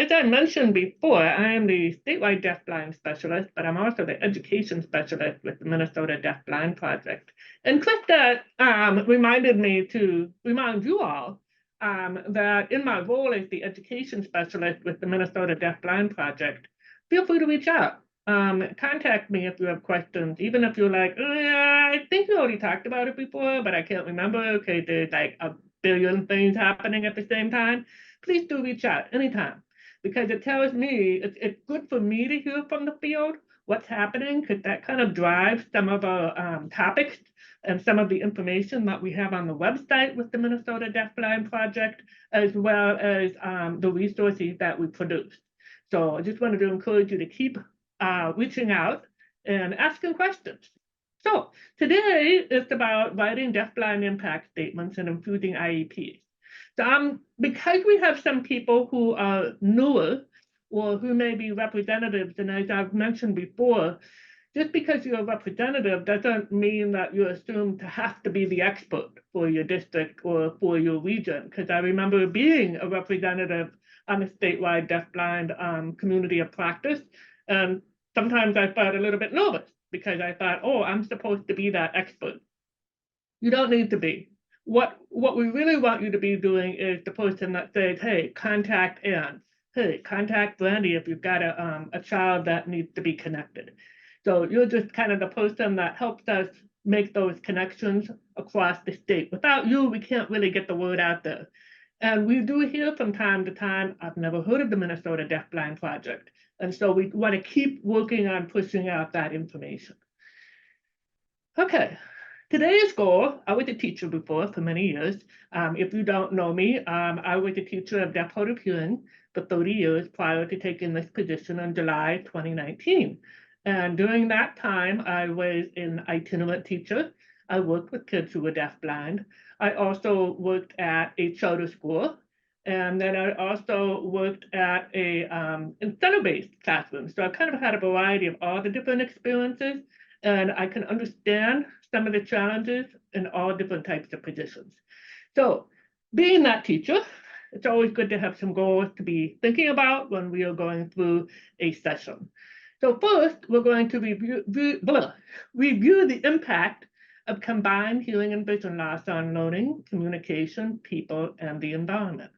As I mentioned before, I am the statewide deafblind specialist, but I'm also the education specialist with the Minnesota Deafblind Project. And Krista reminded me to remind you all that in my role as the education specialist with the Minnesota Deafblind Project, feel free to reach out. Contact me if you have questions, even if you're like, oh, yeah, I think we already talked about it before, but I can't remember. Okay, there's like a billion things happening at the same time. Please do reach out anytime, because it tells me it's good for me to hear from the field what's happening, because that kind of drives some of our topics and some of the information that we have on the website with the Minnesota Deafblind Project, as well as the resources that we produce. So I just wanted to encourage you to keep reaching out and asking questions. So today is about writing deafblind impact statements and infusing IEPs. So because we have some people who are newer or who may be representatives, and as I've mentioned before, just because you're a representative doesn't mean that you're assumed to have to be the expert for your district or for your region. Because I remember being a representative on the statewide deafblind community of practice, and sometimes I felt a little bit nervous because I thought, oh, I'm supposed to be that expert. You don't need to be. What we really want you to be doing is the person that says, hey, contact Ann. Hey, contact Brandy if you've got a child that needs to be connected. So you're just kind of the person that helps us make those connections across the state. Without you, we can't really get the word out there. And we do hear from time to time, I've never heard of the Minnesota Deafblind Project. And so we want to keep working on pushing out that information. Okay. Today's goal, I was a teacher before for many years. If you don't know me, I was a teacher of deaf hard of hearing for 30 years prior to taking this position in July 2019. And during that time, I was an itinerant teacher. I worked with kids who were deafblind. I also worked at a charter school. And then I also worked at a center-based classroom. So I kind of had a variety of all the different experiences. And I can understand some of the challenges in all different types of positions. So being that teacher, it's always good to have some goals to be thinking about when we are going through a session. So first, we're going to review the impact of combined hearing and vision loss on learning, communication, people, and the environment.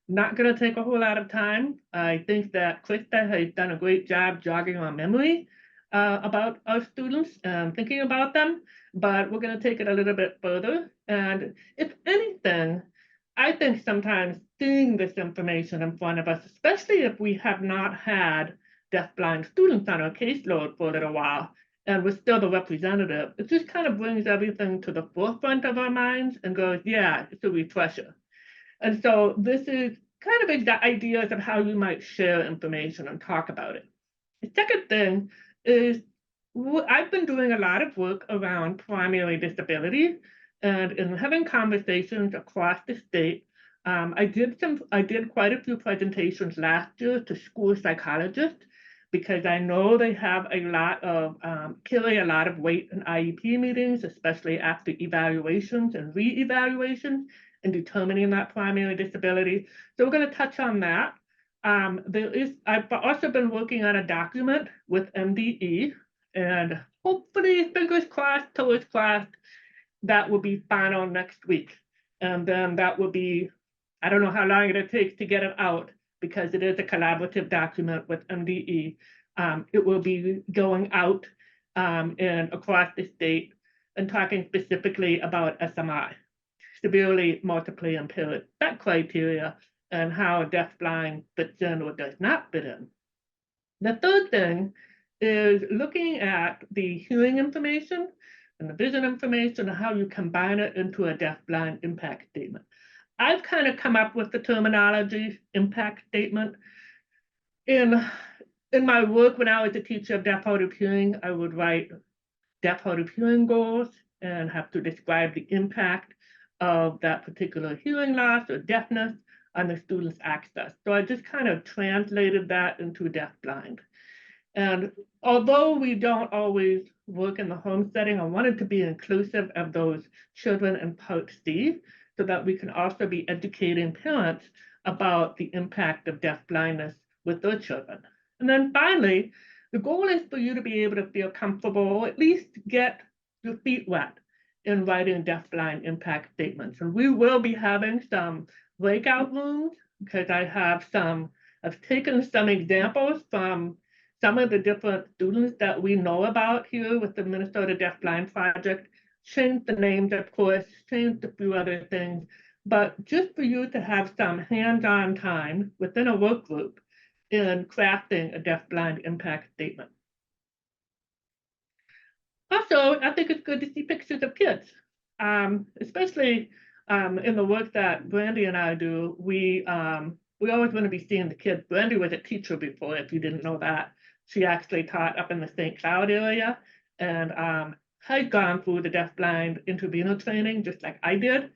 Not going to take a whole lot of time. I think that Krista has done a great job jogging our memory about our students and thinking about them, but we're going to take it a little bit further. And if anything, I think sometimes seeing this information in front of us, especially if we have not had deafblind students on our caseload for a little while, and we're still the representative, it just kind of brings everything to the forefront of our minds and goes, yeah, it's a refresher. And so this is kind of the ideas of how you might share information and talk about it. The second thing is I've been doing a lot of work around primary disability, and in having conversations across the state. I did quite a few presentations last year to school psychologists, because I know they have a lot of carry a lot of weight in IEP meetings, especially after evaluations and re-evaluations in determining that primary disability. So we're going to touch on that. I've also been working on a document with MDE, and hopefully, fingers crossed, toes crossed, that will be final next week. And then that will be, I don't know how long it'll take to get it out, because it is a collaborative document with MDE. It will be going out and across the state and talking specifically about SMI, severely multiply impaired, that criteria, and how deafblind fits in or does not fit in. The third thing is looking at the hearing information and the vision information and how you combine it into a deafblind impact statement. I've kind of come up with the terminology impact statement. In my work when I was a teacher of deaf hard of hearing, I would write deaf hard of hearing goals and have to describe the impact of that particular hearing loss or deafness on the student's access. So I just kind of translated that into deafblind. And although we don't always work in the home setting, I wanted to be inclusive of those children in Part C, so that we can also be educating parents about the impact of deafblindness with their children. And then finally, the goal is for you to be able to feel comfortable, or at least get your feet wet in writing deafblind impact statements. And we will be having some breakout rooms because I've taken some examples from some of the different students that we know about here with the Minnesota Deafblind Project, changed the names, of course, changed a few other things, but just for you to have some hands-on time within a work group in crafting a deafblind impact statement. Also, I think it's good to see pictures of kids, especially in the work that Brandy and I do. We always want to be seeing the kids. Brandy was a teacher before, if you didn't know that. She actually taught up in the St. Cloud area and had gone through the deafblind intervenor training, just like I did.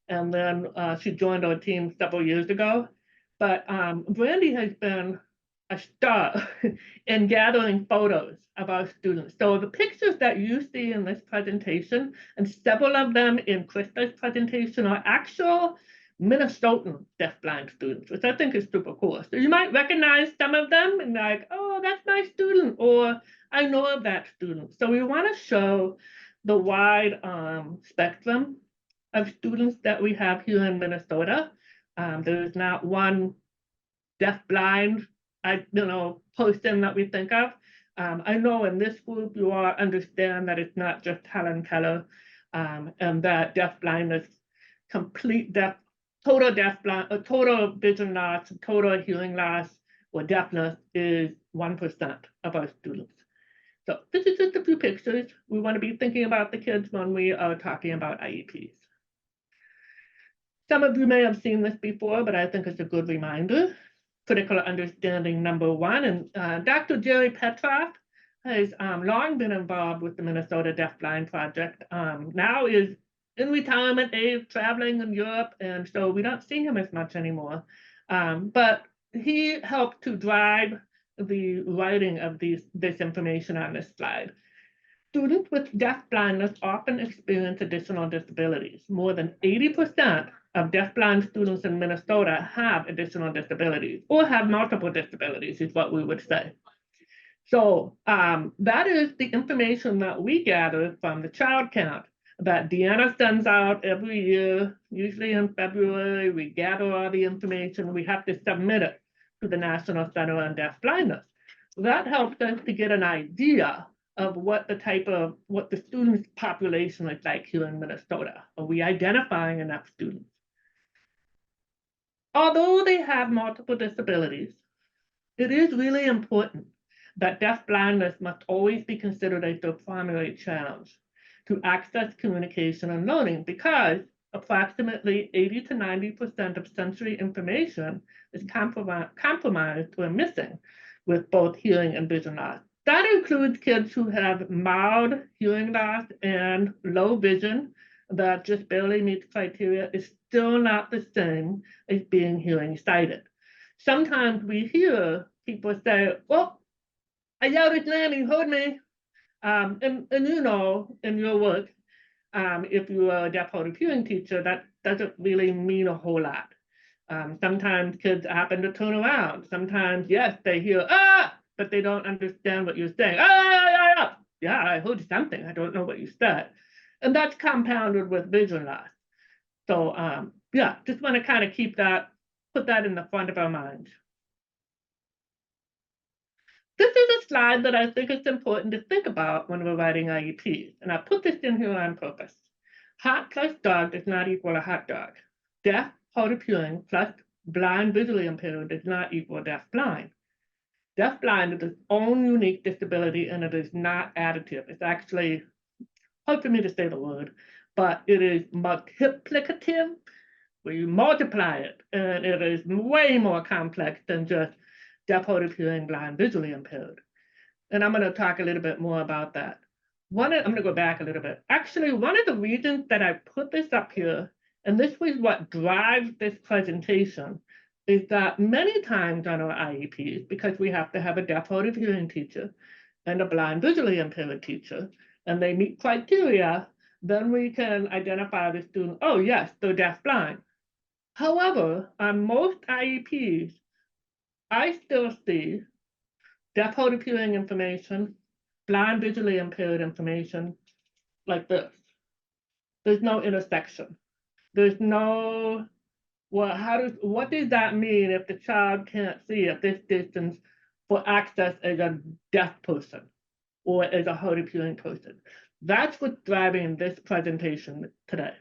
And then she joined our team several years ago. But Brandy has been a star in gathering photos of our students. So the pictures that you see in this presentation, and several of them in Krista's presentation, are actual Minnesotan deafblind students, which I think is super cool. So you might recognize some of them and like, oh, that's my student, or I know of that student. So we want to show the wide spectrum of students that we have here in Minnesota. There's not one deafblind person that we think of. I know in this group you all understand that it's not just Helen Keller, and that deafblindness, complete deaf, total deafblind, total vision loss, total hearing loss, or deafness is 1% of our students. So this is just a few pictures. We want to be thinking about the kids when we are talking about IEPs. Some of you may have seen this before, but I think it's a good reminder. Critical understanding number one, and Dr. Jerry Petroff has long been involved with the Minnesota Deafblind Project. Now is in retirement age, traveling in Europe, and so we don't see him as much anymore. But he helped to drive the writing of this information on this slide. Students with deafblindness often experience additional disabilities. More than 80% of deafblind students in Minnesota have additional disabilities, or have multiple disabilities, is what we would say. So that is the information that we gather from the child count that Deanna sends out every year, usually in February. We gather all the information. We have to submit it to the National Center on Deafblindness. That helps us to get an idea of what the students' population is like here in Minnesota. Are we identifying enough students? Although they have multiple disabilities, it is really important that deafblindness must always be considered as the primary challenge to access communication and learning, because approximately 80 to 90% of sensory information is compromised or missing with both hearing and vision loss. That includes kids who have mild hearing loss and low vision that just barely meets criteria. Is still not the same as being hearing sighted. Sometimes we hear people say, well, I yelled his name, he heard me. And you know, in your work, if you are a deaf hard of hearing teacher, that doesn't really mean a whole lot. Sometimes kids happen to turn around. Sometimes, yes, they hear, but they don't understand what you're saying. Yeah, I heard something. I don't know what you said. And that's compounded with vision loss. So yeah, just want to kind of put that in the front of our minds. This is a slide that I think is important to think about when we're writing IEPs, and I put this in here on purpose. Hot plus dog does not equal a hot dog. Deaf, hard of hearing, plus blind, visually impaired does not equal deaf-blind. Deaf-blind is its own unique disability, and it is not additive. It's actually, hard for me to say the word, but it is multiplicative, where you multiply it, and it is way more complex than just deaf, hard of hearing, blind, visually impaired. And I'm going to talk a little bit more about that. I'm going to go back a little bit. Actually, one of the reasons that I put this up here, and this was what drives this presentation, is that many times on our IEPs, because we have to have a deaf, hard of hearing teacher and a blind, visually impaired teacher, and they meet criteria, then we can identify the student, oh yes, they're deaf blind. However, on most IEPs, I still see deaf, hard of hearing information, blind, visually impaired information like this. There's no intersection. There's no, well, what does that mean if the child can't see at this distance for access as a deaf person or as a hard of hearing person? That's what's driving this presentation today.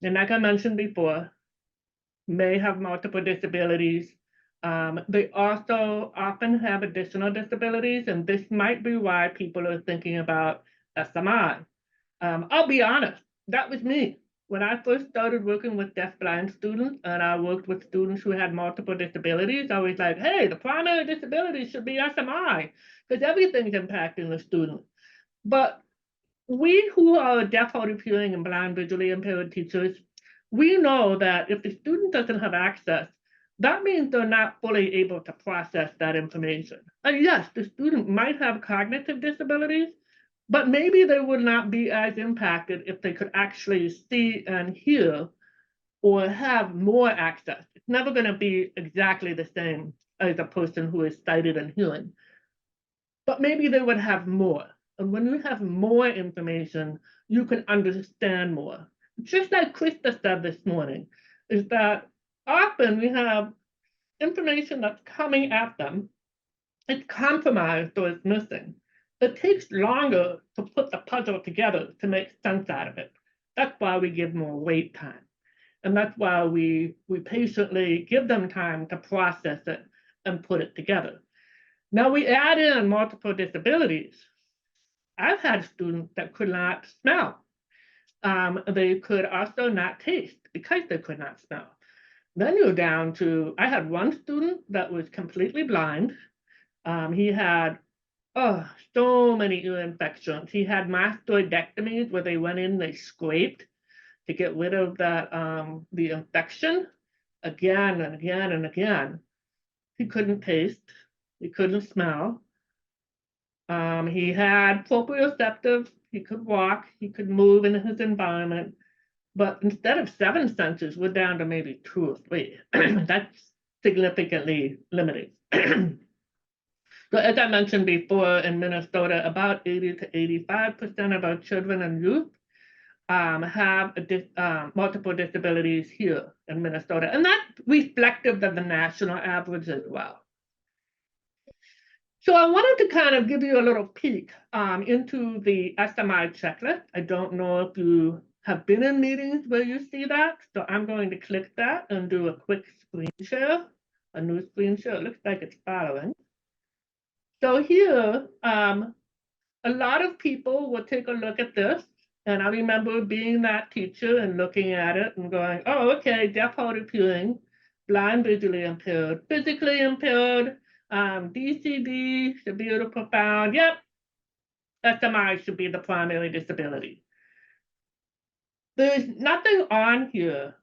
And like I mentioned before, may have multiple disabilities. They also often have additional disabilities, and this might be why people are thinking about SMI. I'll be honest, that was me. When I first started working with deafblind students, and I worked with students who had multiple disabilities, I was like, hey, the primary disability should be SMI, because everything's impacting the student. But we who are deaf, hard of hearing, and blind, visually impaired teachers, we know that if the student doesn't have access, that means they're not fully able to process that information. And yes, the student might have cognitive disabilities, but maybe they would not be as impacted if they could actually see and hear or have more access. It's never going to be exactly the same as a person who is sighted and hearing, but maybe they would have more. And when you have more information, you can understand more. Just like Krista said this morning, is that often we have information that's coming at them, it's compromised or it's missing. It takes longer to put the puzzle together to make sense out of it. That's why we give more wait time. And that's why we patiently give them time to process it and put it together. Now we add in multiple disabilities. I've had students that could not smell. They could also not taste because they could not smell. Then you're down to, I had one student that was completely blind. He had so many ear infections. He had mastoidectomies where they went in, they scraped to get rid of that the infection again and again and again. He couldn't taste, he couldn't smell. He had proprioceptive, he could walk, he could move in his environment, but instead of 7 senses, we're down to maybe 2 or 3. That's significantly limiting. So as I mentioned before, in Minnesota, about 80 to 85% of our children and youth have multiple disabilities here in Minnesota, and that's reflective of the national average as well. So I wanted to kind of give you a little peek into the SMI checklist. I don't know if you have been in meetings where you see that, so I'm going to click that and do a quick screen share, a new screen share. It looks like it's following. So here, a lot of people will take a look at this, and I remember being that teacher and looking at it and going, oh, okay, deaf, hard of hearing, blind, visually impaired, physically impaired, DCD, severe to profound, yep, SMI should be the primary disability. There's nothing on here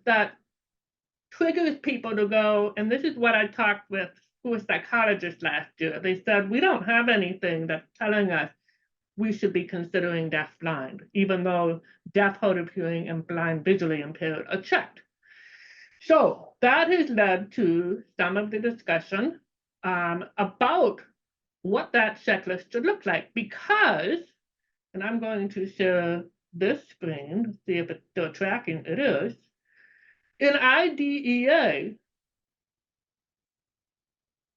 that triggers people to go, and this is what I talked with who was a psychologist last year. They said, we don't have anything that's telling us we should be considering deafblind, even though deaf, hard of hearing, and blind, visually impaired are checked. So that has led to some of the discussion about what that checklist should look like, because, and I'm going to share this screen to see if it's still tracking. It is. In IDEA,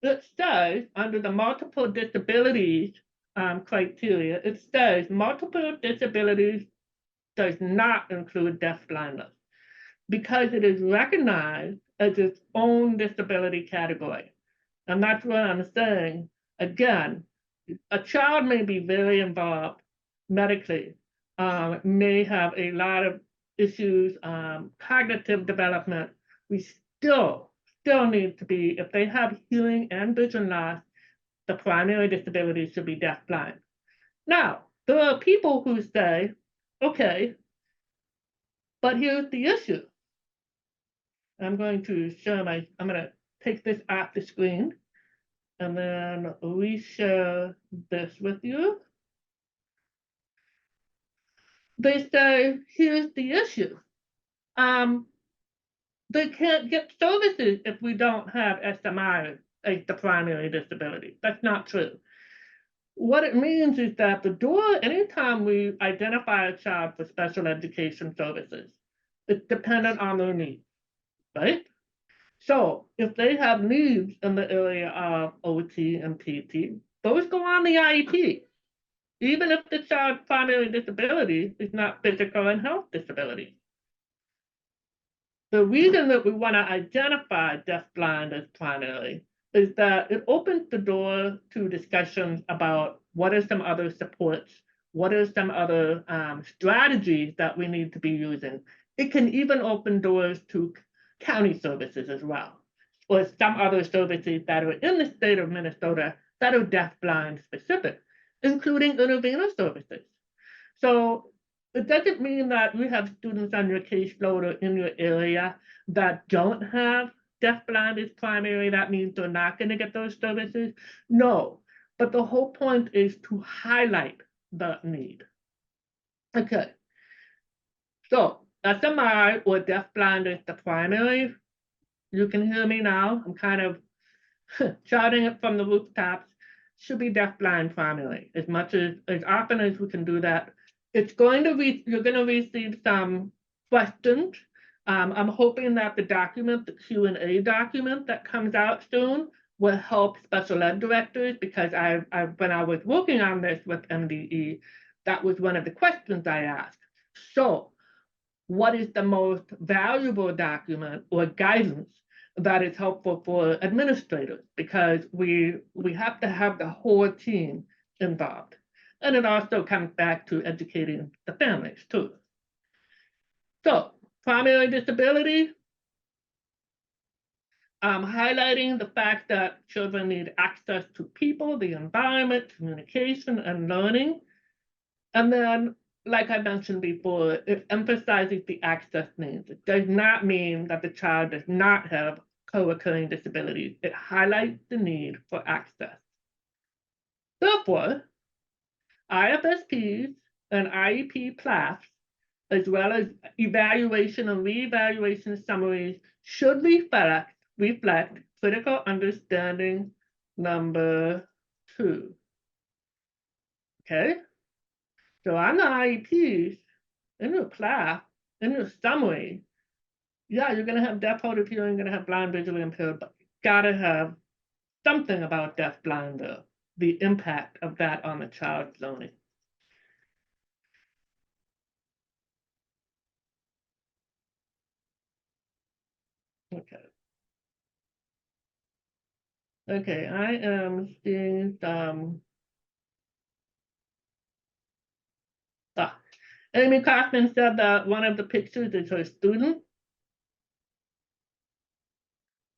it says under the multiple disabilities criteria, it says multiple disabilities does not include deafblindness because it is recognized as its own disability category. And that's what I'm saying. Again, a child may be very involved medically, may have a lot of issues, cognitive development. We still need to be, if they have hearing and vision loss, the primary disability should be deafblind. Now, there are people who say, okay, but here's the issue. I'm going to show I'm going to take this off the screen and then reshare this with you. They say, here's the issue. they can't get services if we don't have SMI as the primary disability. That's not true. What it means is that the door, anytime we identify a child for special education services, it's dependent on their needs, right? So if they have needs in the area of OT and PT, those go on the IEP, even if the child's primary disability is not physical and health disability. The reason that we want to identify deafblind as primary is that it opens the door to discussions about what are some other supports, what are some other strategies that we need to be using. It can even open doors to county services as well, or some other services that are in the state of Minnesota that are deafblind specific, including intervenor services. So it doesn't mean that you have students on your caseload or in your area that don't have deafblind as primary. That means they're not going to get those services. No, but the whole point is to highlight the need. Okay, so SMI or deafblind is the primary. You can hear me now. I'm kind of shouting it from the rooftops. Should be deafblind primary as often as we can do that. It's going to be, you're going to receive some questions. I'm hoping that the document, the Q&A document that comes out soon, will help special ed directors, because when I was working on this with MDE, that was one of the questions I asked. So what is the most valuable document or guidance that is helpful for administrators? Because we have to have the whole team involved. And it also comes back to educating the families too. So primary disability, highlighting the fact that children need access to people, the environment, communication, and learning. And then, like I mentioned before, it emphasizes the access needs. It does not mean that the child does not have co-occurring disabilities. It highlights the need for access. Therefore, IFSPs and IEP PLAAFPs, as well as evaluation and reevaluation summaries, should reflect critical understanding number 2. Okay? So on the IEPs, in your PLAAFP, in your summary, yeah, you're going to have deaf, hard of hearing, you're going to have blind, visually impaired, but you got to have something about deaf-blind, though, the impact of that on the child's learning. Okay. Okay, I am seeing some. Amy Kaufman said that one of the pictures is her student.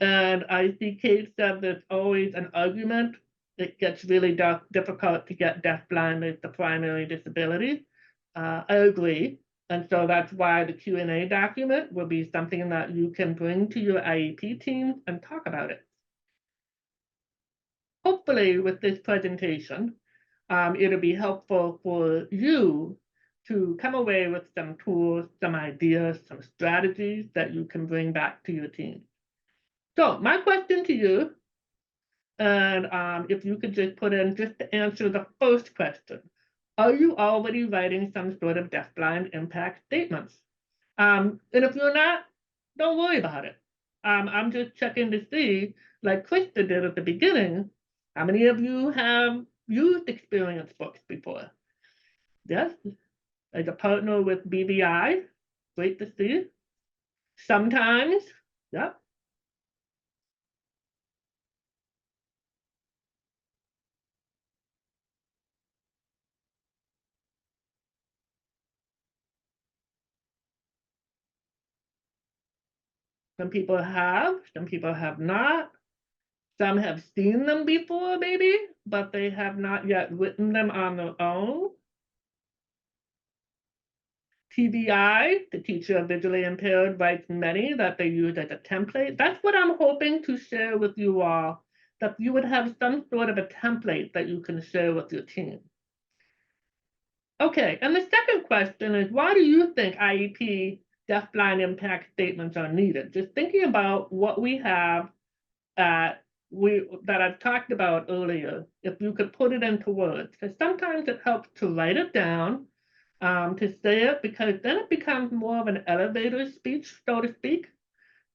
And I see Kate said there's always an argument. It gets really difficult to get deafblind as the primary disability. I agree. And so that's why the Q&A document will be something that you can bring to your IEP team and talk about it. Hopefully with this presentation, it'll be helpful for you to come away with some tools, some ideas, some strategies that you can bring back to your team. So my question to you, and if you could just put in just to answer the first question, are you already writing some sort of deafblind impact statements? And if you're not, don't worry about it. I'm just checking to see, like Krista did at the beginning, how many of you have used experience books before? Yes, as a partner with BVI, great to see. Sometimes, yep. Some people have, some people have not. Some have seen them before, maybe, but they have not yet written them on their own. TVI, the teacher of visually impaired, writes many that they use as a template. That's what I'm hoping to share with you all, that you would have some sort of a template that you can share with your team. Okay, and the second question is, why do you think IEP deafblind impact statements are needed. Just thinking about what we have that I've talked about earlier, if you could put it into words, because sometimes it helps to write it down, to say it, because then it becomes more of an elevator speech, so to speak.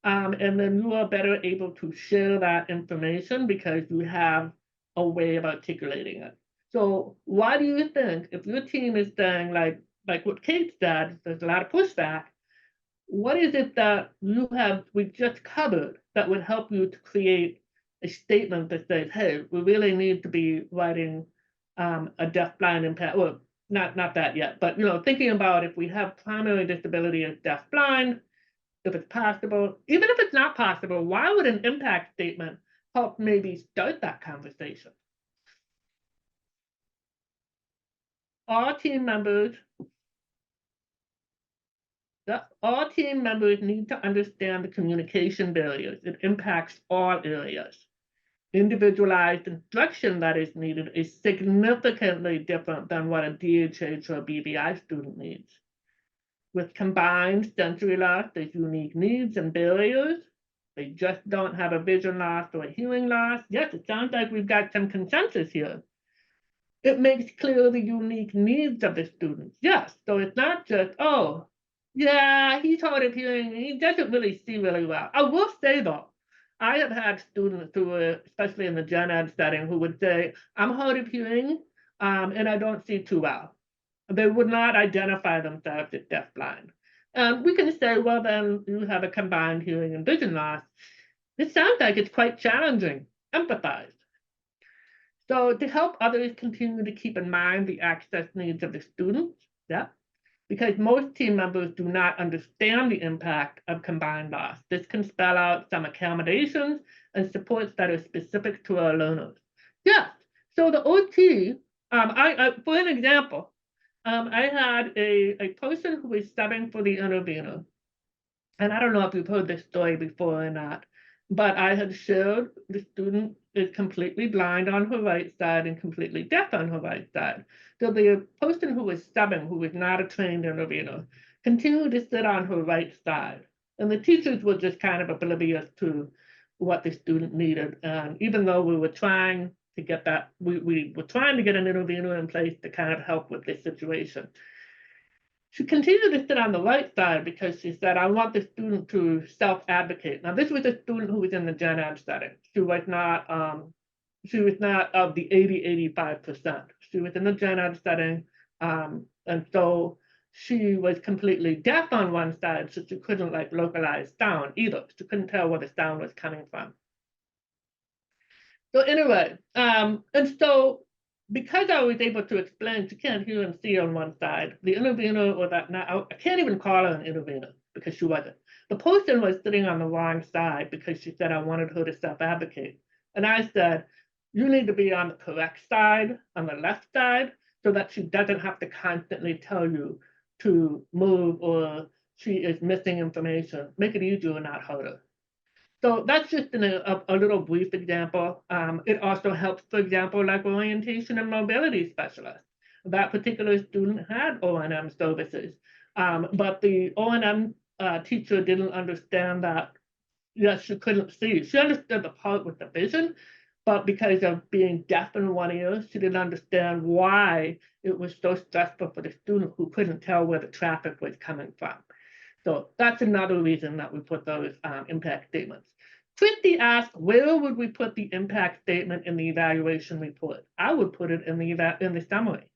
And then you are better able to share that information because you have a way of articulating it. So why do you think, if your team is saying like what Kate said, there's a lot of pushback, what is it that we just covered that would help you to create a statement that says, hey, we really need to be writing a deafblind impact, well, not that yet, but thinking about if we have primary disability as deafblind, if it's possible, even if it's not possible, why would an impact statement help maybe start that conversation? All team members need to understand the communication barriers. It impacts all areas. Individualized instruction that is needed is significantly different than what a DHH or BBI student needs. With combined sensory loss, there's unique needs and barriers. They just don't have a vision loss or a hearing loss. Yes, it sounds like we've got some consensus here. It makes clear the unique needs of the students. Yes, so it's not just, oh, yeah, he's hard of hearing, he doesn't really see really well. I will say though, I have had students who were, especially in the gen ed setting, who would say, I'm hard of hearing and I don't see too well. They would not identify themselves as deafblind. We can say, well, then you have a combined hearing and vision loss. It sounds like it's quite challenging. Empathize. So to help others continue to keep in mind the access needs of the students, because most team members do not understand the impact of combined loss. This can spell out some accommodations and supports that are specific to our learners. Yes, so the OT, for an example, I had a person who was subbing for the intervener. And I don't know if you've heard this story before or not, but I had shared the student is completely blind on her right side and completely deaf on her right side. So the person who was subbing, who was not a trained intervener, continued to sit on her right side. And the teachers were just kind of oblivious to what the student needed. And even though we were trying to get that, we were trying to get an intervener in place to kind of help with this situation. She continued to sit on the right side because she said, I want the student to self-advocate. Now, this was a student who was in the gen ed setting. She was not of the 80–85%. She was in the gen ed setting. And so she was completely deaf on one side, so she couldn't localize sound either. She couldn't tell where the sound was coming from. So anyway, and so because I was able to explain she can't hear and see on one side, the intervener, or that now I can't even call her an intervener because she wasn't. The person was sitting on the wrong side because she said I wanted her to self-advocate. And I said, you need to be on the correct side, on the left side, so that she doesn't have to constantly tell you to move or she is missing information. Make it easier, not harder. So that's just a little brief example. It also helps, for example, like orientation and mobility specialists. That particular student had O&M services, but the O&M teacher didn't understand that, yes, she couldn't see. She understood the part with the vision, but because of being deaf in one ear, she didn't understand why it was so stressful for the student who couldn't tell where the traffic was coming from. So that's another reason that we put those impact statements. Christy asked, where would we put the impact statement in the evaluation report? I would put it in the summary.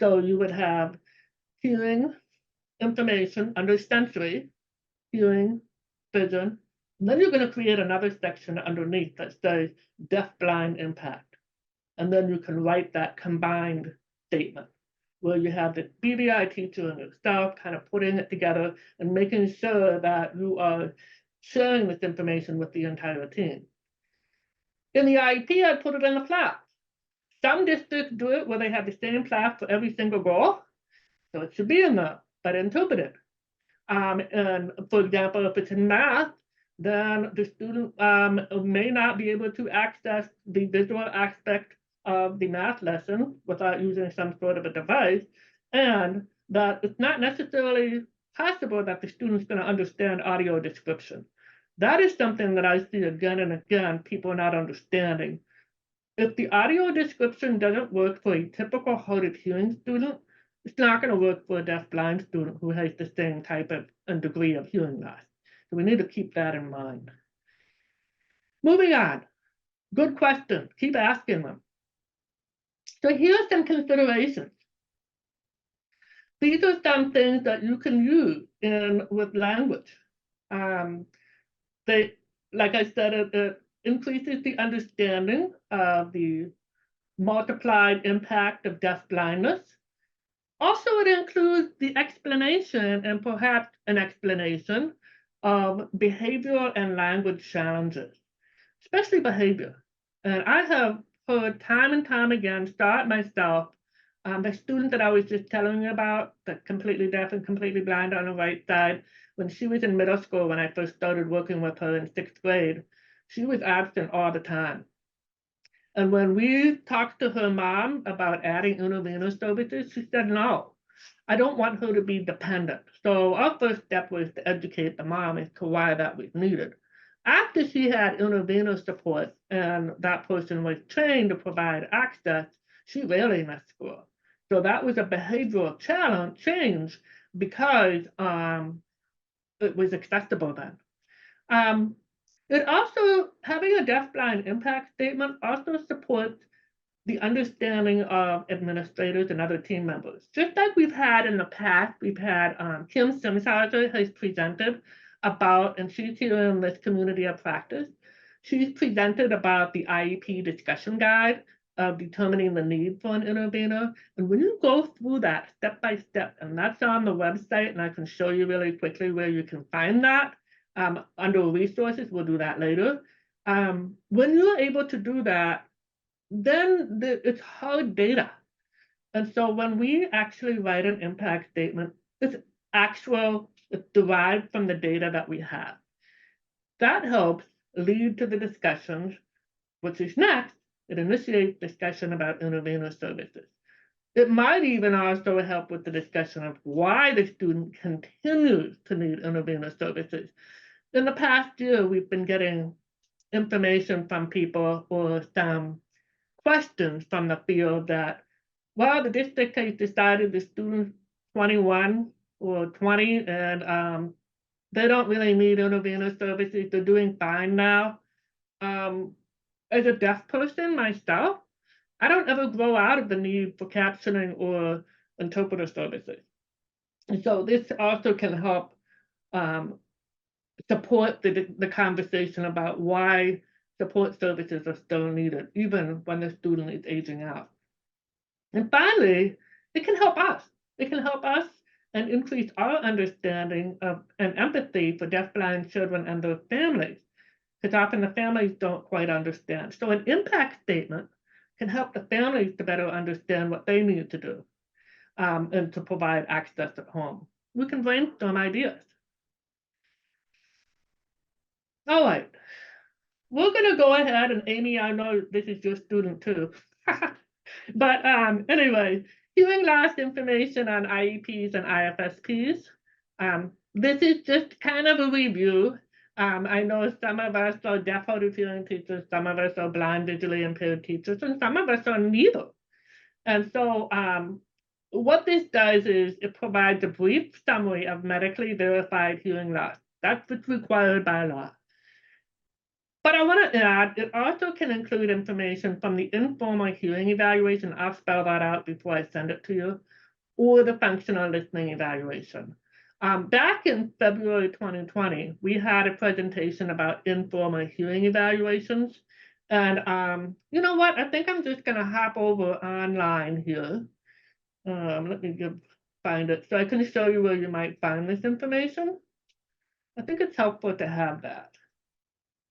So you would have hearing information under sensory, hearing, vision. And then you're going to create another section underneath that says deaf-blind impact. And then you can write that combined statement, where you have the BBI teacher and yourself kind of putting it together and making sure that you are sharing this information with the entire team. In the IEP, I put it in the PLAAFPs. Some districts do it where they have the same PLAAFP for every single goal, so it should be in there, but interpreted. And for example, if it's in math, then the student may not be able to access the visual aspect of the math lesson without using some sort of a device, and that it's not necessarily possible that the student's going to understand audio description. That is something that I see again and again, people not understanding. If the audio description doesn't work for a typical hard of hearing student, it's not going to work for a deaf-blind student who has the same type of and degree of hearing loss. So we need to keep that in mind. Moving on. Good question. Keep asking them. So here's some considerations. These are some things that you can use with language. Like I said, it increases the understanding of the multiplied impact of deafblindness. Also, it includes the explanation and perhaps an explanation of behavioral and language challenges, especially behavior. And I have heard time and time again, start myself, the student that I was just telling you about, the completely deaf and completely blind on the right side, when she was in middle school, when I first started working with her in 6th grade, she was absent all the time. And when we talked to her mom about adding intravenous services, she said, no, I don't want her to be dependent. So our first step was to educate the mom as to why that was needed. After she had intravenous support and that person was trained to provide access, she rarely missed school. So that was a behavioral change because it was accessible then. It also, having a deafblind impact statement also supports the understanding of administrators and other team members. Just like we've had in the past, we've had Kim Simshauser has presented about, and she's here in this community of practice, she's presented about the IEP discussion guide of determining the need for an intervener. And when you go through that step by step, and that's on the website, and I can show you really quickly where you can find that, under resources, we'll do that later. When you're able to do that, then it's hard data. And so when we actually write an impact statement, it's derived from the data that we have. That helps lead to the discussions, which is next. It initiates discussion about intravenous services. It might even also help with the discussion of why the student continues to need intravenous services. In the past year, we've been getting information from people or some questions from the field that, well, the district has decided the student's 21 or 20 and they don't really need intravenous services. They're doing fine now. As a deaf person myself, I don't ever grow out of the need for captioning or interpreter services. And so this also can help support the conversation about why support services are still needed, even when the student is aging out. And finally, it can help us. It can help us and increase our understanding of and empathy for deafblind children and their families, because often the families don't quite understand. So an impact statement can help the families to better understand what they need to do and to provide access at home. We can brainstorm ideas. All right, we're going to go ahead, and Amy, I know this is your student too. But anyway, hearing loss information on IEPs and IFSPs. This is just kind of a review. I know some of us are deaf hard of hearing teachers, some of us are blind visually impaired teachers, and some of us are neither. And so what this does is it provides a brief summary of medically verified hearing loss. That's what's required by law. But I want to add, it also can include information from the informal hearing evaluation. I'll spell that out before I send it to you, or the functional listening evaluation. Back in February 2020, we had a presentation about informal hearing evaluations. And you know what? I think I'm just going to hop over online here. Let me find it so I can show you where you might find this information. I think it's helpful to have that.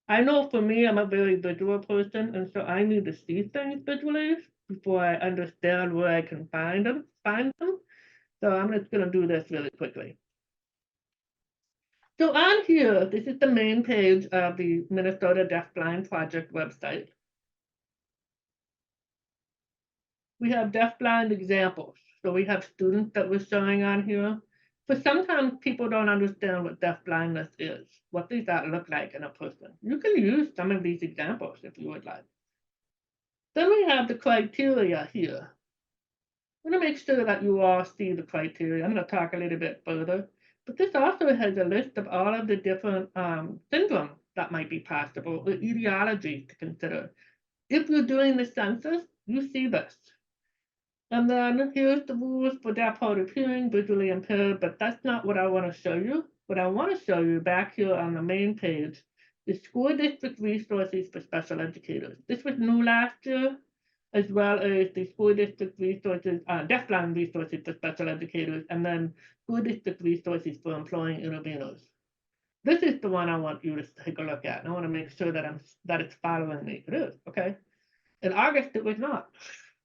I know for me, I'm a very visual person, and so I need to see things visually before I understand where I can find them. So I'm just going to do this really quickly. So on here, this is the main page of the Minnesota Deafblind Project website. We have deafblind examples. So we have students that we're showing on here. For sometimes people don't understand what deafblindness is. What does that look like in a person? You can use some of these examples if you would like. Then we have the criteria here. I'm going to make sure that you all see the criteria. I'm going to talk a little bit further. But this also has a list of all of the different syndromes that might be possible, or etiologies to consider. If you're doing the census, you see this. And then here's the rules for deaf, hard of hearing, visually impaired, but that's not what I want to show you. What I want to show you back here on the main page is school district resources for special educators. This was new last year, as well as the school district resources, deafblind resources for special educators, and then school district resources for employing interveners. This is the one I want you to take a look at. And I want to make sure that it's following me. It is, okay? In August, it was not.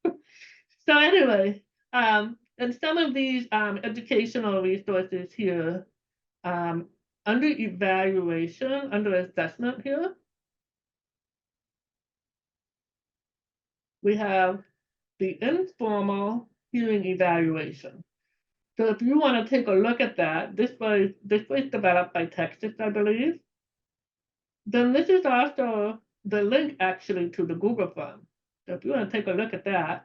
So anyway, and some of these educational resources here, under evaluation, under assessment here, we have the informal hearing evaluation. So if you want to take a look at that, this was developed by Texas, I believe. Then this is also the link actually to the Google form. So if you want to take a look at that,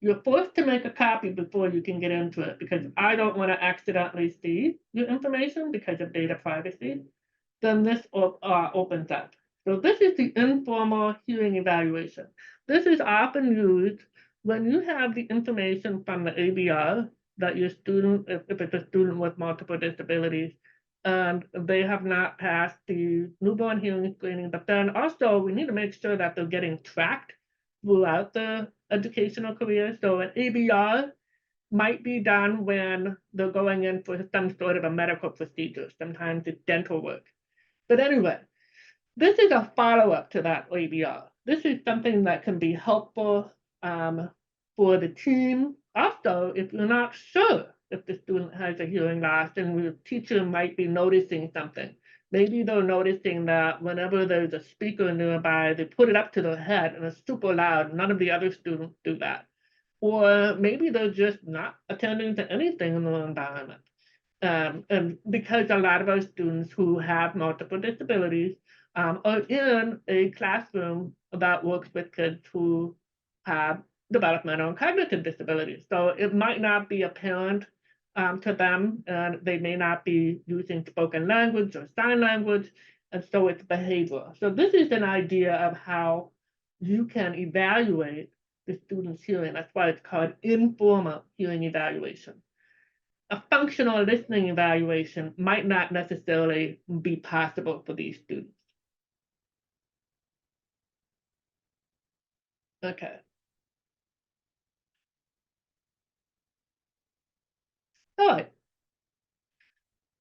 you're forced to make a copy before you can get into it, because I don't want to accidentally see your information because of data privacy. Then this opens up. So this is the informal hearing evaluation. This is often used when you have the information from the ABR that your student, if it's a student with multiple disabilities, and they have not passed the newborn hearing screening, but then also we need to make sure that they're getting tracked throughout the educational career. So an ABR might be done when they're going in for some sort of a medical procedure. Sometimes it's dental work. But anyway, this is a follow-up to that ABR. This is something that can be helpful for the team. Also, if you're not sure if the student has a hearing loss, and the teacher might be noticing something. Maybe they're noticing that whenever there's a speaker nearby, they put it up to their head and it's super loud. None of the other students do that. Or maybe they're just not attending to anything in the environment. And because a lot of our students who have multiple disabilities are in a classroom that works with kids who have developmental and cognitive disabilities. So it might not be apparent to them, and they may not be using spoken language or sign language, and so it's behavioral. So this is an idea of how you can evaluate the student's hearing. That's why it's called informal hearing evaluation. A functional listening evaluation might not necessarily be possible for these students. Okay. All right.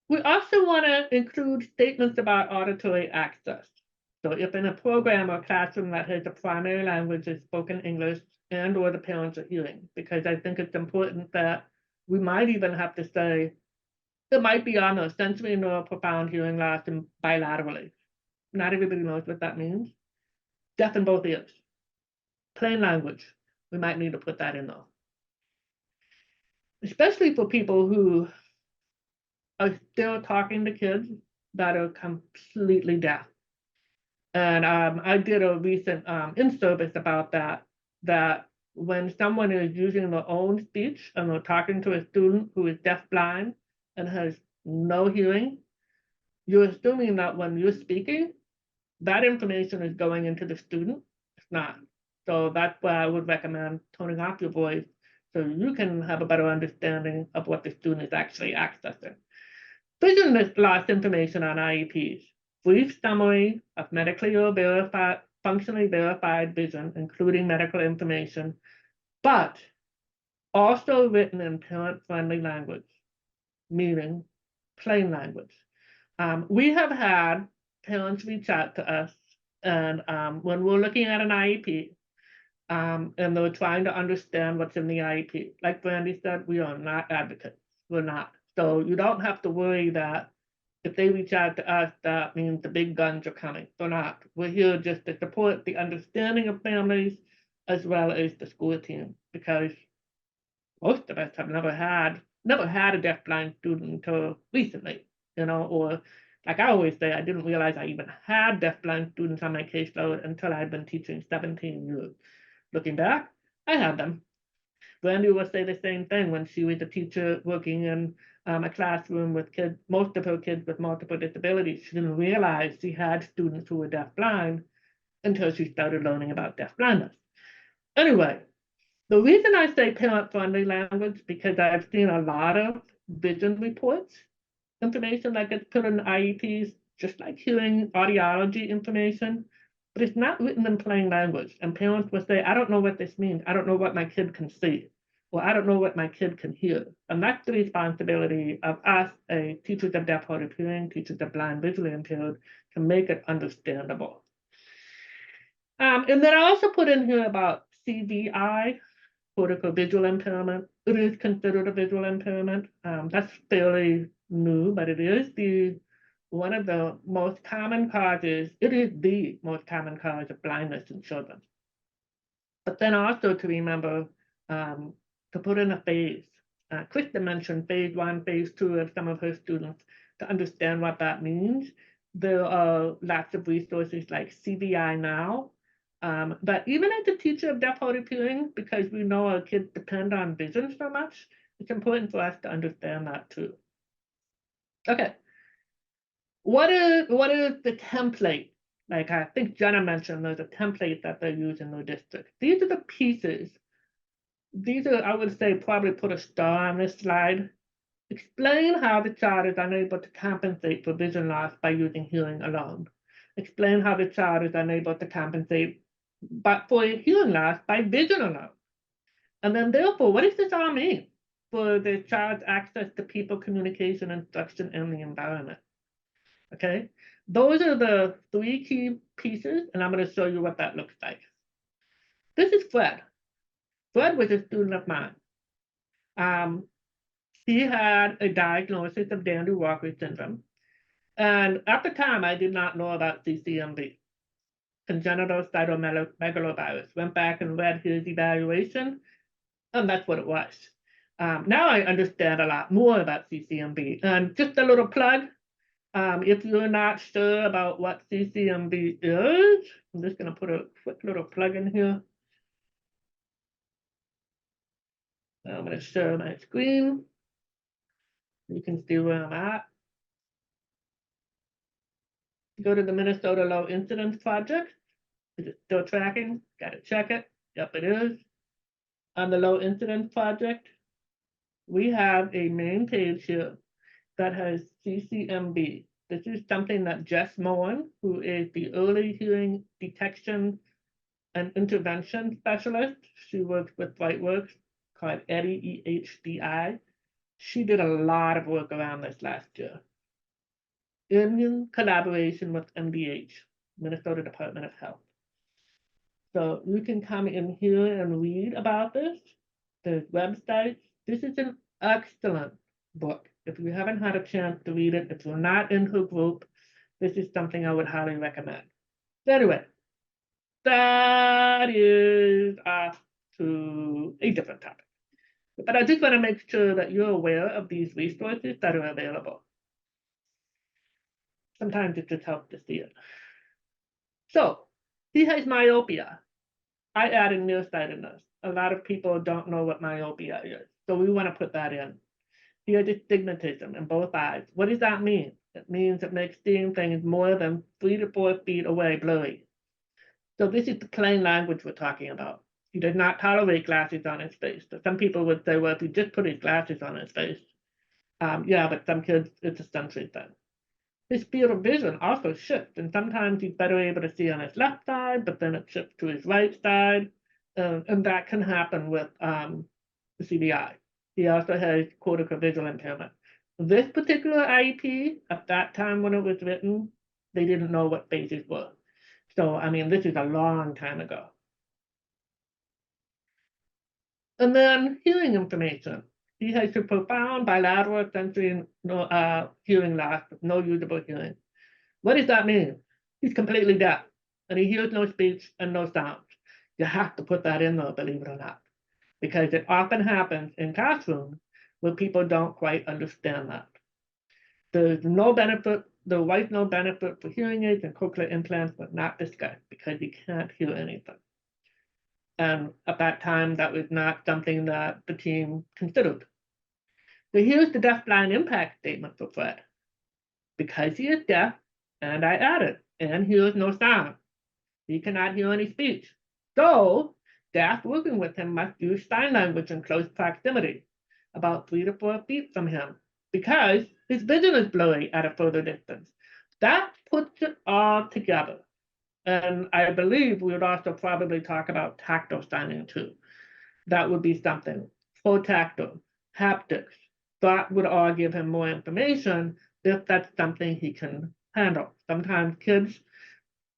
We also want to include statements about auditory access. So if in a program or classroom that has a primary language is spoken English and or the parents are hearing, because I think it's important that we might even have to say it might be on a sensory neural profound hearing loss and bilaterally. Not everybody knows what that means. Deaf in both ears. Plain language. We might need to put that in though. Especially for people who are still talking to kids that are completely deaf. And I did a recent in-service about that when someone is using their own speech and they're talking to a student who is deafblind and has no hearing, you're assuming that when you're speaking, that information is going into the student. It's not. So that's why I would recommend toning off your voice so you can have a better understanding of what the student is actually accessing. Vision loss information on IEPs. Brief summary of medically or verified, functionally verified vision, including medical information, but also written in parent-friendly language, meaning plain language. We have had parents reach out to us, and when we're looking at an IEP, and they're trying to understand what's in the IEP, like Brandy said, we are not advocates. We're not. So you don't have to worry that if they reach out to us, that means the big guns are coming. They're not. We're here just to support the understanding of families as well as the school team, because most of us have never had never had a deafblind student until recently, or like I always say, I didn't realize I even had deafblind students on my caseload until I'd been teaching 17 years. Looking back, I had them. Brandy will say the same thing when she was a teacher working in a classroom with kids, most of her kids with multiple disabilities. She didn't realize she had students who were deafblind until she started learning about deafblindness. Anyway, the reason I say parent-friendly language because I've seen a lot of vision reports, information that gets put in IEPs, just like hearing audiology information, but it's not written in plain language. And parents will say, I don't know what this means. I don't know what my kid can see, or I don't know what my kid can hear. And that's the responsibility of us, teachers of deaf, hard of hearing, teachers of blind, visually impaired, to make it understandable. And then I also put in here about CVI, cortical visual impairment. It is considered a visual impairment. That's fairly new, but it is one of the most common causes. It is the most common cause of blindness in children. But then also to remember to put in a phase. Krista mentioned phase 1, phase 2 of some of her students to understand what that means. There are lots of resources like CVI Now. But even as a teacher of deaf, hard of hearing, because we know our kids depend on vision so much, it's important for us to understand that too. Okay. What is the template? Like I think Jenna mentioned, there's a template that they use in their district. These are the pieces. These are, I would say, probably put a star on this slide. Explain how the child is unable to compensate for vision loss by using hearing alone. Explain how the child is unable to compensate but for hearing loss by vision alone. And then therefore, what does this all mean for the child's access to people, communication, instruction, and the environment? Okay, those are the 3 key pieces, and I'm going to show you what that looks like. This is Fred. Fred was a student of mine. He had a diagnosis of Dandy-Walker syndrome. And at the time, I did not know about CCMV, congenital cytomegalovirus. Went back and read his evaluation, and that's what it was. Now I understand a lot more about CCMV. And just a little plug, if you're not sure about what CCMV is, I'm just going to put a quick little plug in here. I'm going to share my screen. You can see where I'm at. Go to the Minnesota Low Incidence Project. Is it still tracking? Got to check it. Yep, it is. On the Low Incidence Project, we have a main page here that has CCMB. This is something that Jess Moen, who is the early hearing detection and intervention specialist, she works with Brightworks, called Eddie, EHDI. She did a lot of work around this last year in collaboration with MDH, Minnesota Department of Health. So you can come in here and read about this. There's websites. This is an excellent book. If you haven't had a chance to read it, if you're not in her group, this is something I would highly recommend. So anyway, that is off to a different topic. But I just want to make sure that you're aware of these resources that are available. Sometimes it just helps to see it. So he has myopia. I added nearsightedness. A lot of people don't know what myopia is, so we want to put that in. He has astigmatism in both eyes. What does that mean? It means it makes seeing things more than 3 to 4 feet away blurry. So this is the plain language we're talking about. He does not tolerate glasses on his face. So some people would say, well, if he just put his glasses on his face, yeah, but some kids, it's a sensory thing. His field of vision also shifts, and sometimes he's better able to see on his left side, but then it shifts to his right side, and that can happen with the CVI. He also has cortical visual impairment. This particular IEP, at that time when it was written, they didn't know what phases were. So, I mean, this is a long time ago. And then hearing information. He has a profound bilateral sensory hearing loss with no usable hearing. What does that mean? He's completely deaf, and he hears no speech and no sounds. You have to put that in there, believe it or not, because it often happens in classrooms where people don't quite understand that. There's no benefit, there was no benefit for hearing aids and cochlear implants, but not discussed because you can't hear anything. And at that time, that was not something that the team considered. So here's the deafblind impact statement for Fred. Because he is deaf, and I added, and hears no sound. He cannot hear any speech. So staff working with him must use sign language in close proximity, about 3 to 4 feet from him, because his vision is blurry at a further distance. That puts it all together. And I believe we would also probably talk about tactile signing too. That would be something. Protactile, haptics. That would all give him more information if that's something he can handle. Sometimes kids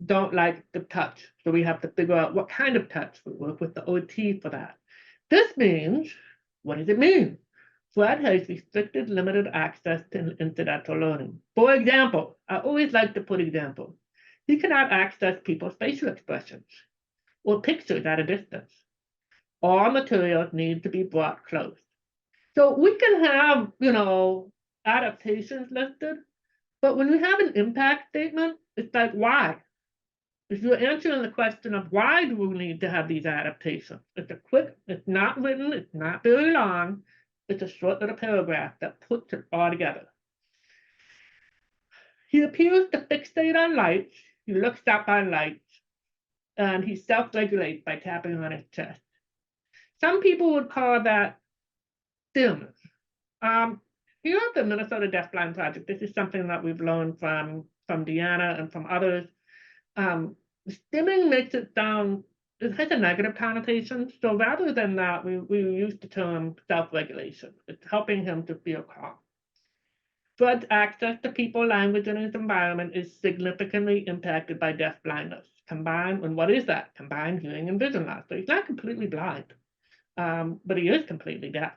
don't like the touch, so we have to figure out what kind of touch. We work with the OT for that. This means, what does it mean? Fred has restricted, limited access to incidental learning. For example, I always like to put examples. He cannot access people's facial expressions or pictures at a distance. All materials need to be brought close. So we can have, adaptations listed, but when we have an impact statement, it's like, why? If you're answering the question of why do we need to have these adaptations, it's it's not written, it's not very long, it's a short little paragraph that puts it all together. He appears to fixate on lights, he looks up on lights, and he self-regulates by tapping on his chest. Some people would call that stillness. Here at the Minnesota Deafblind Project, this is something that we've learned from Deanna and from others. Stimming makes it sound, it has a negative connotation. So rather than that, we use the term self-regulation. It's helping him to feel calm. Fred's access to people, language, and his environment is significantly impacted by deafblindness. Combined, and what is that? Combined hearing and vision loss. So he's not completely blind, but he is completely deaf.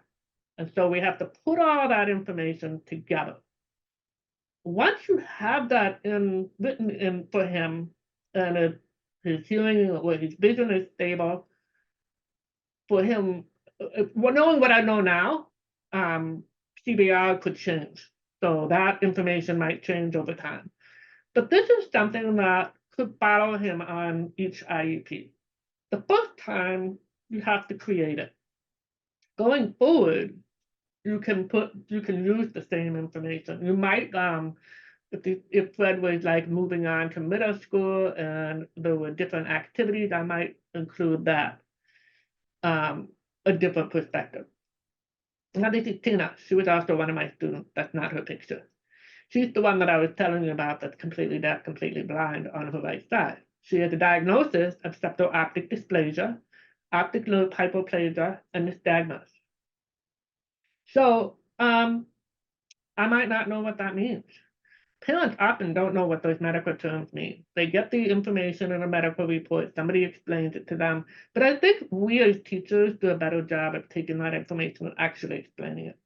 And so we have to put all that information together. Once you have that written in for him, and his hearing or his vision is stable, for him, knowing what I know now, CBR could change. So that information might change over time. But this is something that could follow him on each IEP. The first time, you have to create it. Going forward, you can use the same information. You might, if Fred was like moving on to middle school and there were different activities, I might include that, a different perspective. Now this is Tina. She was also one of my students. That's not her picture. She's the one that I was telling you about that's completely deaf, completely blind on her right side. She has a diagnosis of septo-optic dysplasia, optic nerve hypoplasia, and nystagmus. So I might not know what that means. Parents often don't know what those medical terms mean. They get the information in a medical report, somebody explains it to them, but I think we as teachers do a better job of taking that information and actually explaining it.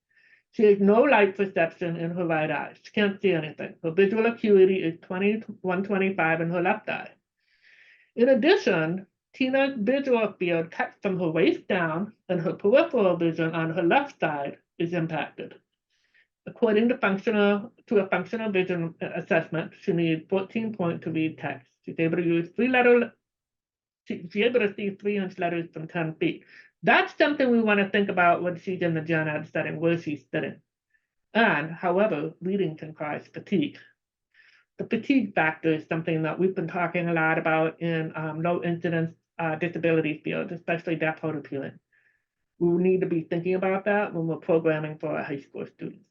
She has no light perception in her right eye. She can't see anything. Her visual acuity is 125 in her left eye. In addition, Tina's visual field cuts from her waist down, and her peripheral vision on her left side is impacted. According to a functional vision assessment, she needs 14 points to read text. She's able to use she's able to see 3-inch letters from 10 feet. That's something we want to think about when she's in the gen ed setting, where she's sitting. And, however, reading can cause fatigue. The fatigue factor is something that we've been talking a lot about in low incidence disability fields, especially deaf hard of hearing. We need to be thinking about that when we're programming for our high school students.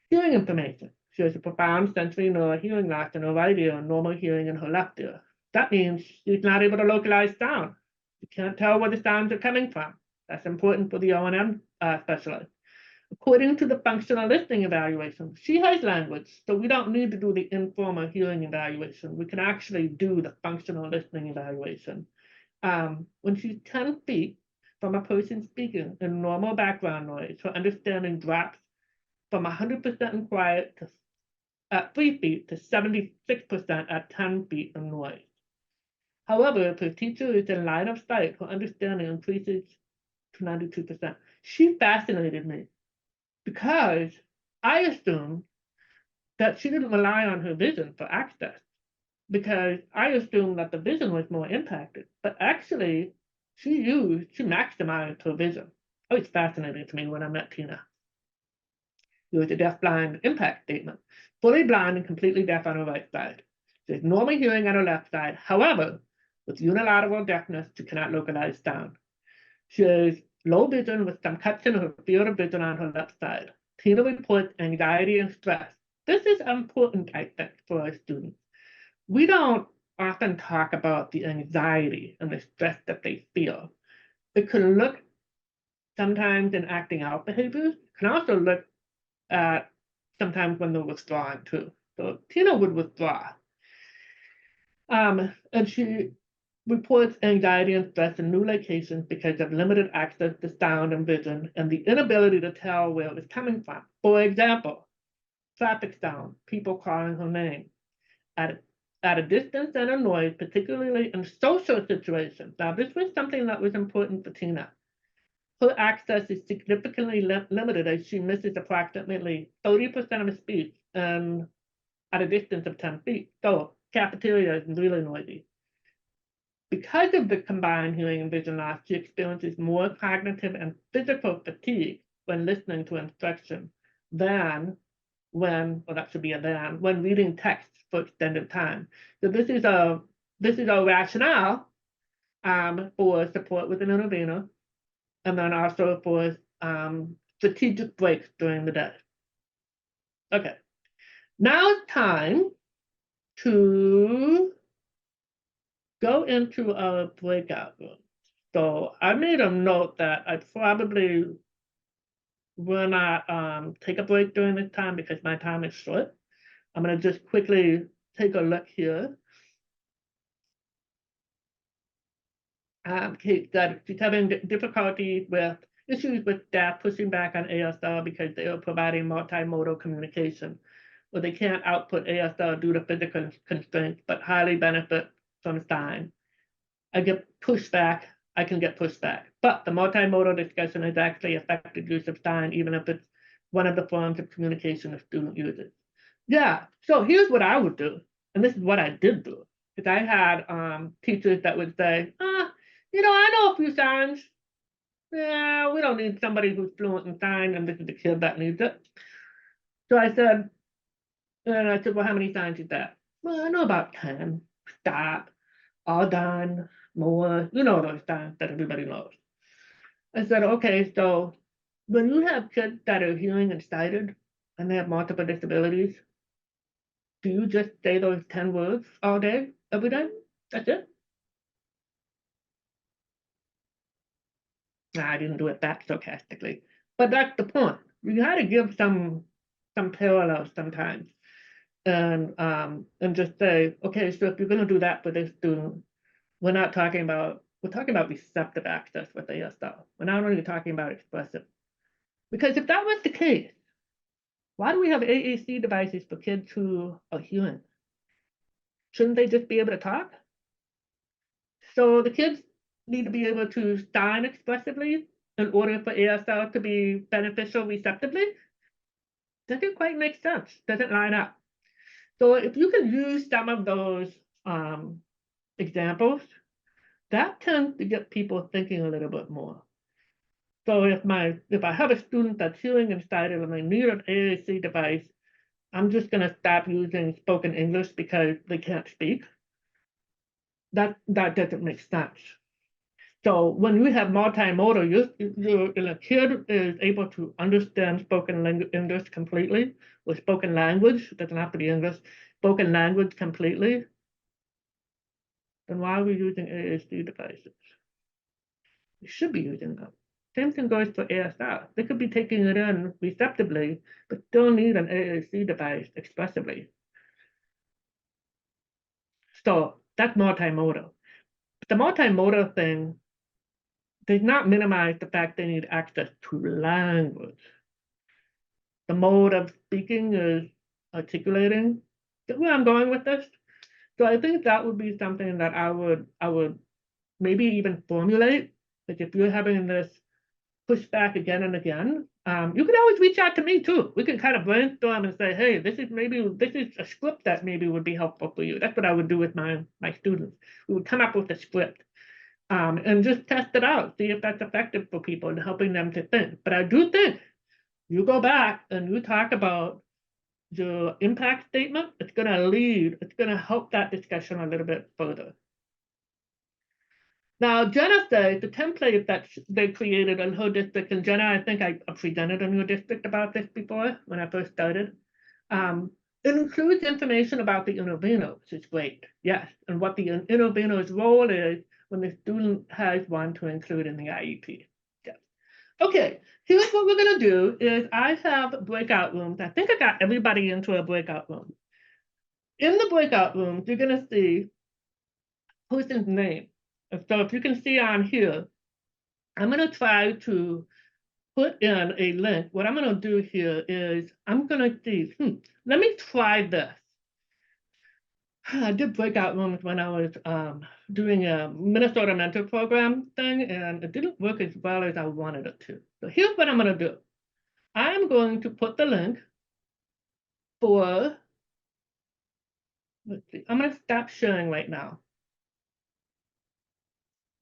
Hearing information. She has a profound sensory neural hearing loss in her right ear and normal hearing in her left ear. That means she's not able to localize sound. She can't tell where the sounds are coming from. That's important for the O&M specialist. According to the functional listening evaluation, she has language, so we don't need to do the informal hearing evaluation. We can actually do the functional listening evaluation. When she's 10 feet from a person speaking in normal background noise, her understanding drops from 100% in quiet at 3 feet to 76% at 10 feet in noise. However, if her teacher is in line of sight, her understanding increases to 92%. She fascinated me. because I assumed that she didn't rely on her vision for access, because I assumed that the vision was more impacted. But actually, she maximized her vision. It was fascinating to me when I met Tina. It was a deaf-blind impact statement. Fully blind and completely deaf on her right side. She has normal hearing on her left side. However, with unilateral deafness, she cannot localize sound. She has low vision with some cuts in her field of vision on her left side. Tina reports anxiety and stress. This is important, I think, for our students. We don't often talk about the anxiety and the stress that they feel. It can look sometimes in acting out behaviors. It can also look at sometimes when they're withdrawing too. So Tina would withdraw. And she reports anxiety and stress in new locations because of limited access to sound and vision and the inability to tell where it was coming from. For example, traffic sound, people calling her name. At a distance and a noise, particularly in social situations. Now, this was something that was important for Tina. Her access is significantly limited as she misses approximately 30% of speech and at a distance of 10 feet. So cafeteria is really noisy. Because of the combined hearing and vision loss, she experiences more cognitive and physical fatigue when listening to instruction than when, or that should be a than, when reading text for extended time. So this is a rationale for support with an intervener, and then also for strategic breaks during the day. Okay, now it's time to go into our breakout room. So I made a note that I probably will not take a break during this time because my time is short. I'm going to just quickly take a look here. Kate said she's having difficulty with issues with staff pushing back on ASL because they are providing multimodal communication, where they can't output ASL due to physical constraints, but highly benefit from sign. I get pushback, I can get pushback, but the multimodal discussion has actually affected use of sign, even if it's one of the forms of communication a student uses. Yeah, so here's what I would do, and this is what I did do, because I had teachers that would say, I know a few signs. Yeah, we don't need somebody who's fluent in sign, and this is the kid that needs it. So I said, well, how many signs is that? Well, I know about 10. Stop, all done, more, those signs that everybody knows. I said, okay, so when you have kids that are hearing and sighted, and they have multiple disabilities, do you just say those 10 words all day, every day? That's it? I didn't do it that sarcastically. But that's the point. You got to give some parallels sometimes. And just say, okay, so if you're going to do that for this student, we're talking about receptive access with ASL. We're not only talking about expressive. Because if that was the case, why do we have AAC devices for kids who are hearing? Shouldn't they just be able to talk? So the kids need to be able to sign expressively in order for ASL to be beneficial receptively. Doesn't quite make sense. Doesn't line up. So if you can use some of those examples, that tends to get people thinking a little bit more. So if I have a student that's hearing and sighted and they need an AAC device, I'm just going to stop using spoken English because they can't speak. That doesn't make sense. So when you have multimodal, a kid is able to understand spoken English completely, or spoken language, it doesn't have to be English, spoken language completely, then why are we using AAC devices? We should be using them. Same thing goes for ASL. They could be taking it in receptively, but still need an AAC device expressively. So that's multimodal. But the multimodal thing does not minimize the fact they need access to language. The mode of speaking is articulating. That's where I'm going with this. So I think that would be something that I would maybe even formulate. Like if you're having this pushback again and again, You can always reach out to me too. We can kind of brainstorm and say, hey, this is a script that maybe would be helpful for you. That's what I would do with my students. We would come up with a script and just test it out, see if that's effective for people and helping them to think. But I do think you go back and you talk about the impact statement, it's going to help that discussion a little bit further. Now, Jenna says the template that they created in her district, and Jenna, I think I presented in your district about this before when I first started. It includes information about the intervener, which is great, yes, and what the intervener's role is when the student has one to include in the IEP. Yes. Okay, here's what we're going to do is I have breakout rooms. I think I got everybody into a breakout room. In the breakout rooms, you're going to see person's name. So if you can see on here, I'm going to try to put in a link. What I'm going to do here is I'm going to see, let me try this. I did breakout rooms when I was doing a Minnesota mentor program thing, and it didn't work as well as I wanted it to. So here's what I'm going to do. I'm going to put the link for, let's see, I'm going to stop sharing right now.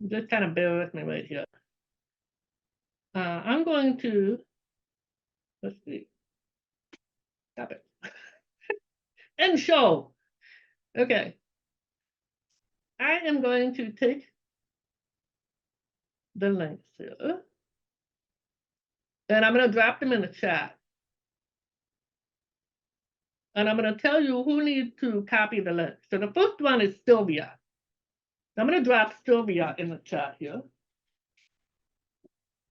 Just kind of bear with me right here. I'm going to, let's see, stop it. End show. Okay. I am going to take the links here, and I'm going to drop them in the chat. And I'm going to tell you who needs to copy the link. So the first one is Sylvia. I'm going to drop Sylvia in the chat here.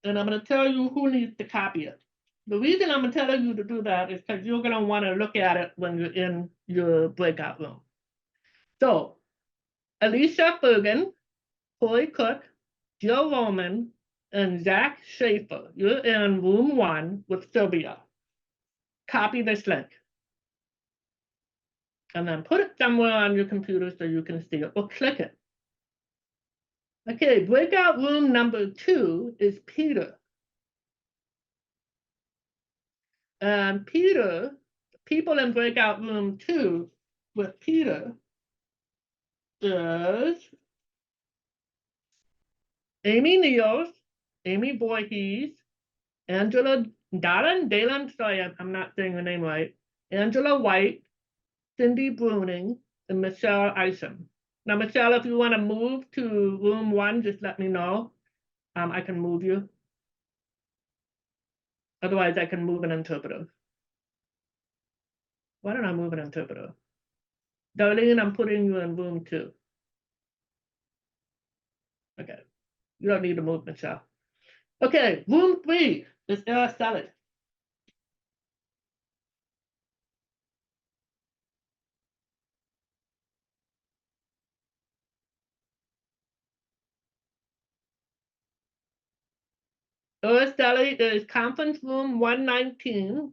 And I'm going to tell you who needs to copy it. The reason I'm telling you to do that is because you're going to want to look at it when you're in your breakout room. So, Alicia Fergan, Corey Cook, Jill Roman, and Zach Schaefer, you're in room 1 with Sylvia. Copy this link. And then put it somewhere on your computer so you can see it, or click it. Okay, breakout room number 2 is Peter. And Peter, people in breakout room 2 with Peter is Amy Niels, Amy Voorhees, Angela Dalen, sorry, I'm not saying the name right, Angela White, Cindy Bruning, and Michelle Isham. Now, Michelle, if you want to move to room 1, just let me know. I can move you. Otherwise, I can move an interpreter. Why don't I move an interpreter? Darlene, I'm putting you in room 2. Okay. You don't need to move, Michelle. Okay, room 3 is Araceli. Araceli is conference room 119.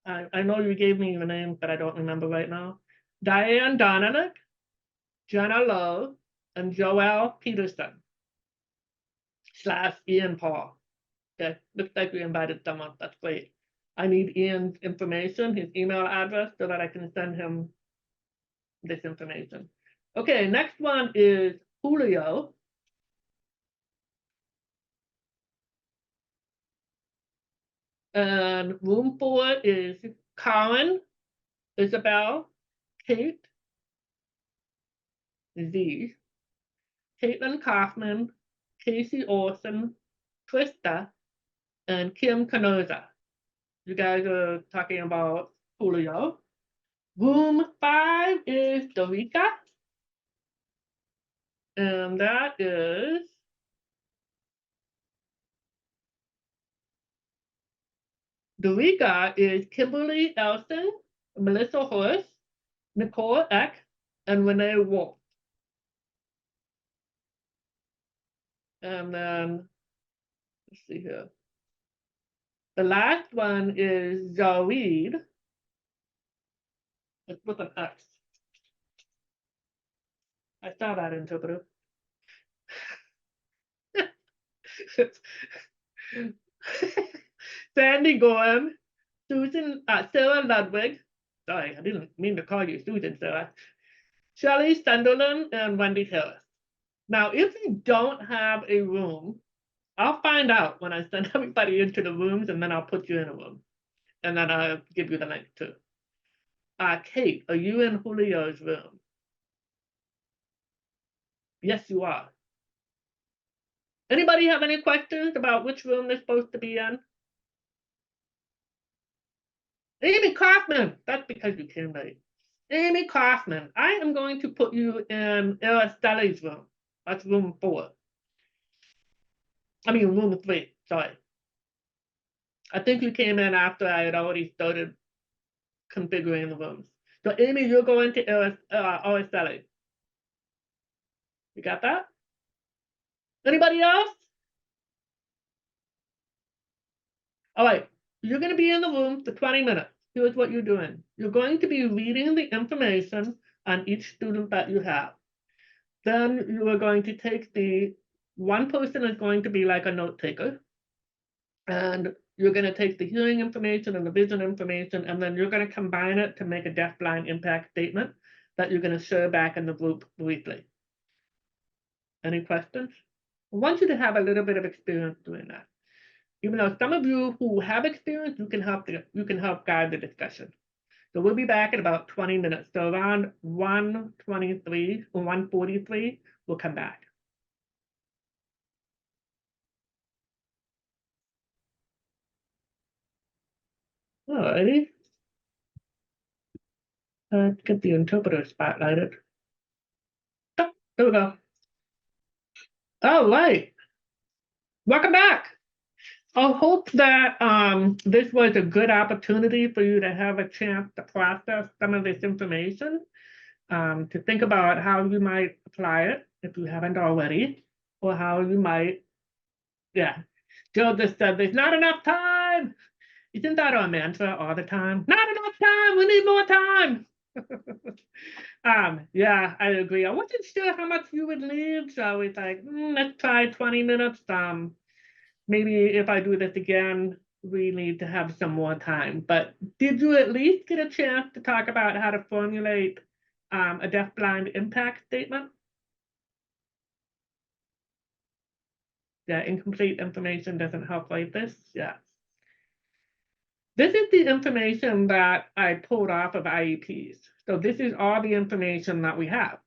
I know you gave me your name, but I don't remember right now. Diane Donanick, Jenna Lowe, and Joelle Peterson / Ian Paul. Okay, looks like we invited someone. That's great. I need Ian's information, his email address, so that I can send him this information. Okay, next one is Julio. And room 4 is Colin, Isabel, Kate, Z, Caitlin Kaufman, Casey Orson, Krista, and Kim Canoza. You guys are talking about Julio. Room 5 is Dorica. And that is Dorica is Kimberly Elson, Melissa Horst, Nicole Eck, and Renee Wolf. And then, let's see here. The last one is Zaweed. It's with an X. I saw that interpreter. Sandy Gorham, Sarah Ludwig. Sorry, I didn't mean to call you Susan, Sarah. Shelley Sunderland and Wendy Harris. Now, if you don't have a room, I'll find out when I send everybody into the rooms, and then I'll put you in a room. And then I'll give you the link too. Kate, are you in Julio's room? Yes, you are. Anybody have any questions about which room they're supposed to be in? Amy Kaufman, that's because you came late. Amy Kaufman, I am going to put you in Arastelli's room. That's room 4. I mean, room 3, sorry. I think you came in after I had already started configuring the rooms. So Amy, you're going to Arastelli. You got that? Anybody else? All right, you're going to be in the room for 20 minutes. Here's what you're doing. You're going to be reading the information on each student that you have. Then you are going to take one person is going to be like a note taker. And you're going to take the hearing information and the vision information, and then you're going to combine it to make a deafblind impact statement that you're going to share back in the group briefly. Any questions? I want you to have a little bit of experience doing that. Even though some of you who have experience, you can help guide the discussion. So we'll be back in about 20 minutes. So around 1:23 or 1:43, we'll come back. Alrighty. Let's get the interpreter spotlighted. Oh, there we go. All right. Welcome back. I hope that this was a good opportunity for you to have a chance to process some of this information, to think about how you might apply it if you haven't already, or how you might, yeah. Jill just said, there's not enough time. Isn't that our mantra all the time? Not enough time, we need more time. Yeah, I agree. I wasn't sure how much you would need, so I was like, let's try 20 minutes. Maybe if I do this again, we need to have some more time. But did you at least get a chance to talk about how to formulate a deafblind impact statement? Yeah, incomplete information doesn't help like this. Yeah. This is the information that I pulled off of IEPs. So this is all the information that we have.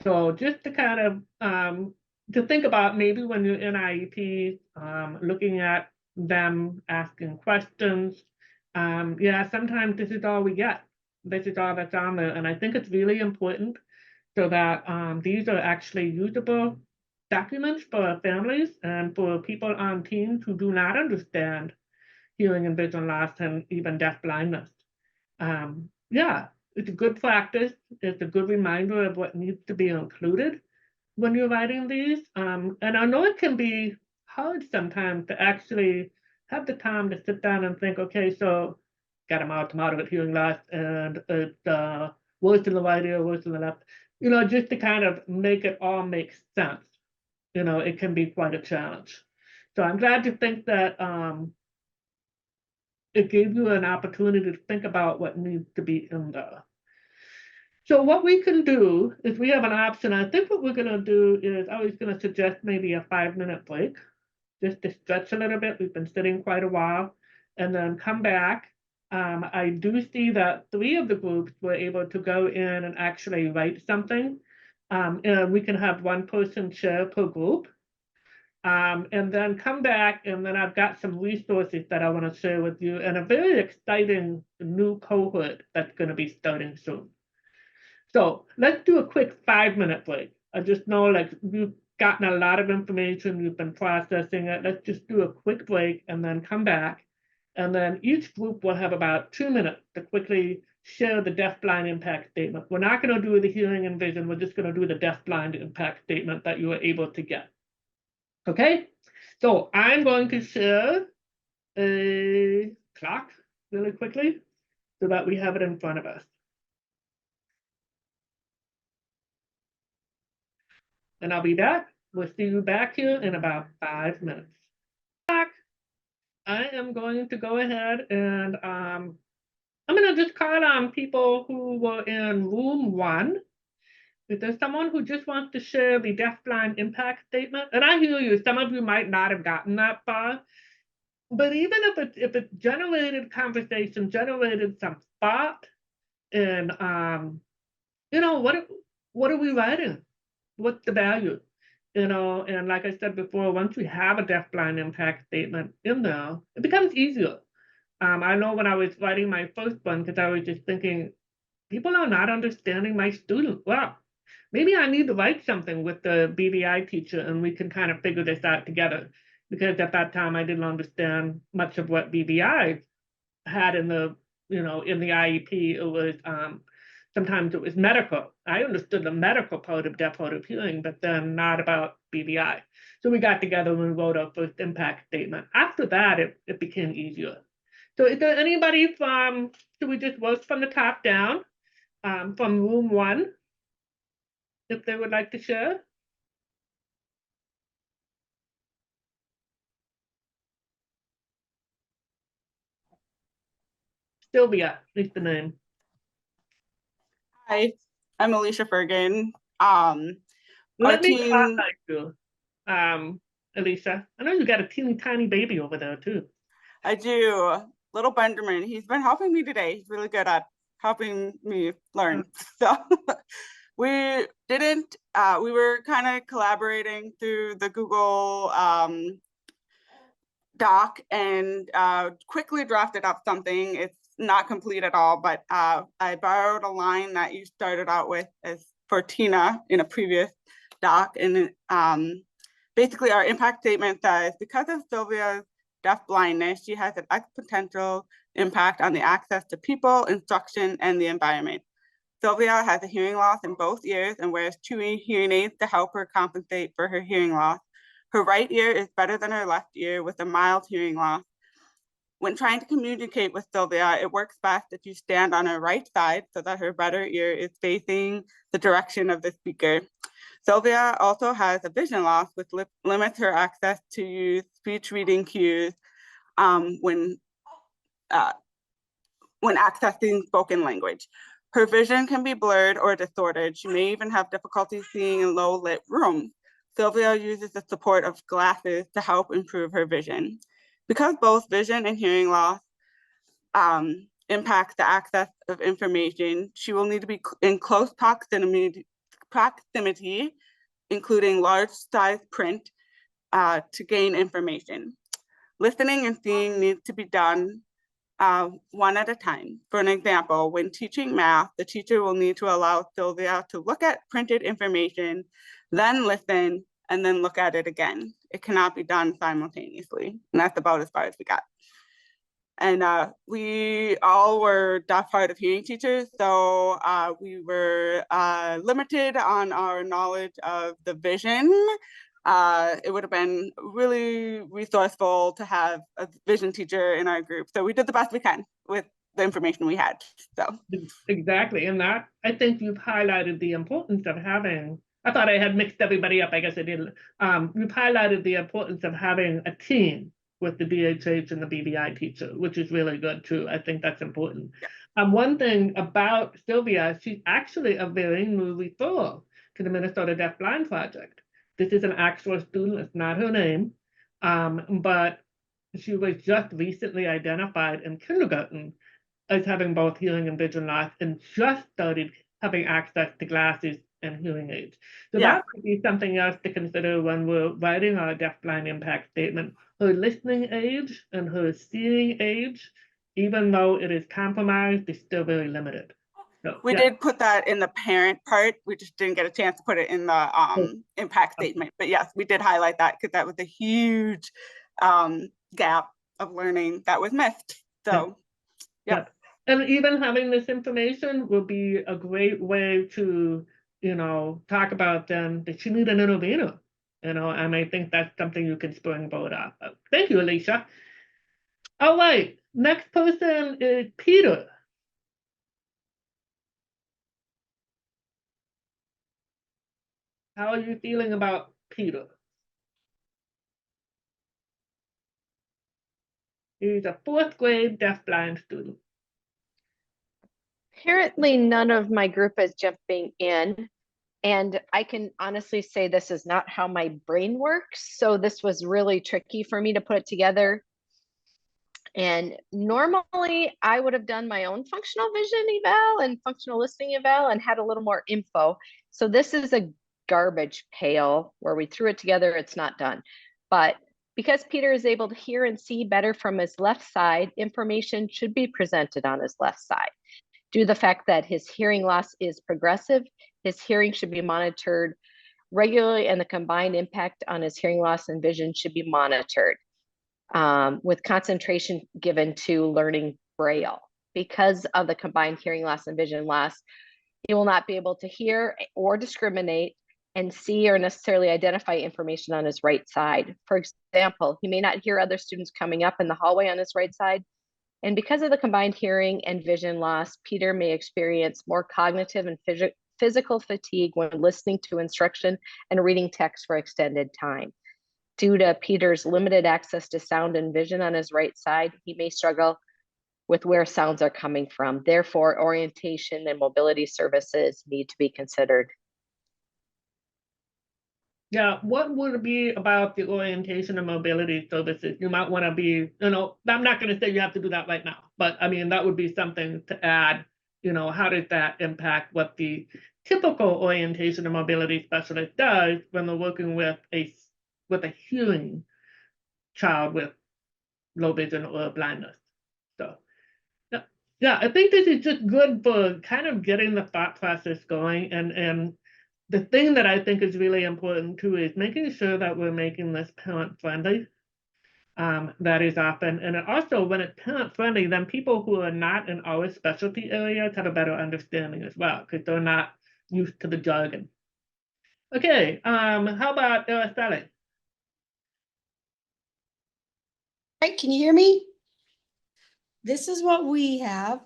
So just to kind of to think about maybe when you're in IEP, looking at them asking questions. Yeah, sometimes this is all we get. This is all that's on there. And I think it's really important so that these are actually usable documents for families and for people on teams who do not understand hearing and vision loss and even deafblindness. Yeah, it's a good practice. It's a good reminder of what needs to be included when you're writing these. And I know it can be hard sometimes to actually have the time to sit down and think, okay, so got a mild to moderate hearing loss, and it's worse in the right ear, worse in the left. Just to kind of make it all make sense. It can be quite a challenge. So I'm glad to think that it gave you an opportunity to think about what needs to be in there. So what we can do is we have an option. I think what we're going to do is I was going to suggest maybe a 5-minute break, just to stretch a little bit. We've been sitting quite a while, and then come back. I do see that 3 of the groups were able to go in and actually write something. And we can have 1 person share per group. And then come back, and then I've got some resources that I want to share with you, and a very exciting new cohort that's going to be starting soon. So let's do a quick 5-minute break. I just know you've gotten a lot of information, you've been processing it. Let's just do a quick break and then come back. And then each group will have about 2 minutes to quickly share the deafblind impact statement. We're not going to do the hearing and vision, we're just going to do the deafblind impact statement that you were able to get. Okay, so I'm going to share a clock really quickly so that we have it in front of us. And I'll be back. We'll see you back here in about 5 minutes. Back. I am going to go ahead and I'm going to just call on people who were in room 1. If there's someone who just wants to share the deafblind impact statement, and I hear you, some of you might not have gotten that far, but even if it generated conversation, generated some thought, and what are we writing? What's the value? And like I said before, once we have a deafblind impact statement in there, it becomes easier. I know when I was writing my first one, because I was just thinking, people are not understanding my student. Well, maybe I need to write something with the BVI teacher and we can kind of figure this out together. Because at that time, I didn't understand much of what BVI had in the IEP. It was sometimes it was medical. I understood the medical part of deaf hard of hearing, but then not about BVI. So we got together and we wrote our first impact statement. After that, it became easier. So is there anybody should we just work from the top down, from room 1, if they would like to share? Sylvia is the name. Hi, I'm Alicia Fergan. Let me spotlight you, Alicia. I know you got a teeny tiny baby over there too. I do. Little Benjamin, he's been helping me today. He's really good at helping me learn. So we were kind of collaborating through the Google Doc and quickly drafted up something. It's not complete at all, but I borrowed a line that you started out with as for Tina in a previous doc. And basically our impact statement says, because of Sylvia's deafblindness, she has an exponential impact on the access to people, instruction, and the environment. Sylvia has a hearing loss in both ears and wears 2 hearing aids to help her compensate for her hearing loss. Her right ear is better than her left ear with a mild hearing loss. When trying to communicate with Sylvia, it works best if you stand on her right side so that her better ear is facing the direction of the speaker. Sylvia also has a vision loss, which limits her access to use speech reading cues when accessing spoken language. Her vision can be blurred or distorted. She may even have difficulty seeing in low lit rooms. Sylvia uses the support of glasses to help improve her vision. Because both vision and hearing loss impact the access of information, she will need to be in close proximity, including large size print to gain information. Listening and seeing needs to be done one at a time. For an example, when teaching math, the teacher will need to allow Sylvia to look at printed information, then listen, and then look at it again. It cannot be done simultaneously. And that's about as far as we got. And we all were deaf hard of hearing teachers, so we were limited on our knowledge of the vision. It would have been really resourceful to have a vision teacher in our group. So we did the best we can with the information we had. So exactly, and that I think you've highlighted the importance of having. I thought I had mixed everybody up. I guess I didn't. You've highlighted the importance of having a team with the DHH and the BVI teacher, which is really good too. I think that's important. Yeah. One thing about Sylvia, she's actually a very new referral to the Minnesota Deaf Blind Project. This is an actual student, it's not her name, but she was just recently identified in kindergarten as having both hearing and vision loss and just started having access to glasses and hearing aids. So yeah, that could be something else to consider when we're writing our deafblind impact statement. Her listening age and her seeing age, even though it is compromised, is still very limited. So, we did put that in the parent part. We just didn't get a chance to put it in the impact statement. But yes, we did highlight that because that was a huge gap of learning that was missed. So, yeah. And even having this information will be a great way to, talk about then that you need an intervener, and I think that's something you can springboard off of. Thank you, Alicia. All right, next person is Peter. How are you feeling about Peter? He's a 4th grade deafblind student. Apparently, none of my group is jumping in. And I can honestly say this is not how my brain works. So this was really tricky for me to put it together. And normally I would have done my own functional vision eval and functional listening eval and had a little more info. So this is a garbage pail where we threw it together. It's not done. But because Peter is able to hear and see better from his left side, information should be presented on his left side. Due to the fact that his hearing loss is progressive, his hearing should be monitored regularly, and the combined impact on his hearing loss and vision should be monitored with concentration given to learning Braille. Because of the combined hearing loss and vision loss, he will not be able to hear or discriminate and see or necessarily identify information on his right side. For example, he may not hear other students coming up in the hallway on his right side. And because of the combined hearing and vision loss, Peter may experience more cognitive and physical fatigue when listening to instruction and reading text for extended time. Due to Peter's limited access to sound and vision on his right side, he may struggle with where sounds are coming from. Therefore, orientation and mobility services need to be considered. Yeah, what would it be about the orientation and mobility services? You might want to be, I'm not going to say you have to do that right now, but I mean, that would be something to add. How does that impact what the typical orientation and mobility specialist does when they're working with a hearing child with low vision or blindness? So, yeah, I think this is just good for kind of getting the thought process going, and the thing that I think is really important too is making sure that we're making this parent friendly. That is often, and also when it's parent friendly, then people who are not in our specialty areas have a better understanding as well, because they're not used to the jargon. Okay, how about Araceli? Right, can you hear me? This is what we have.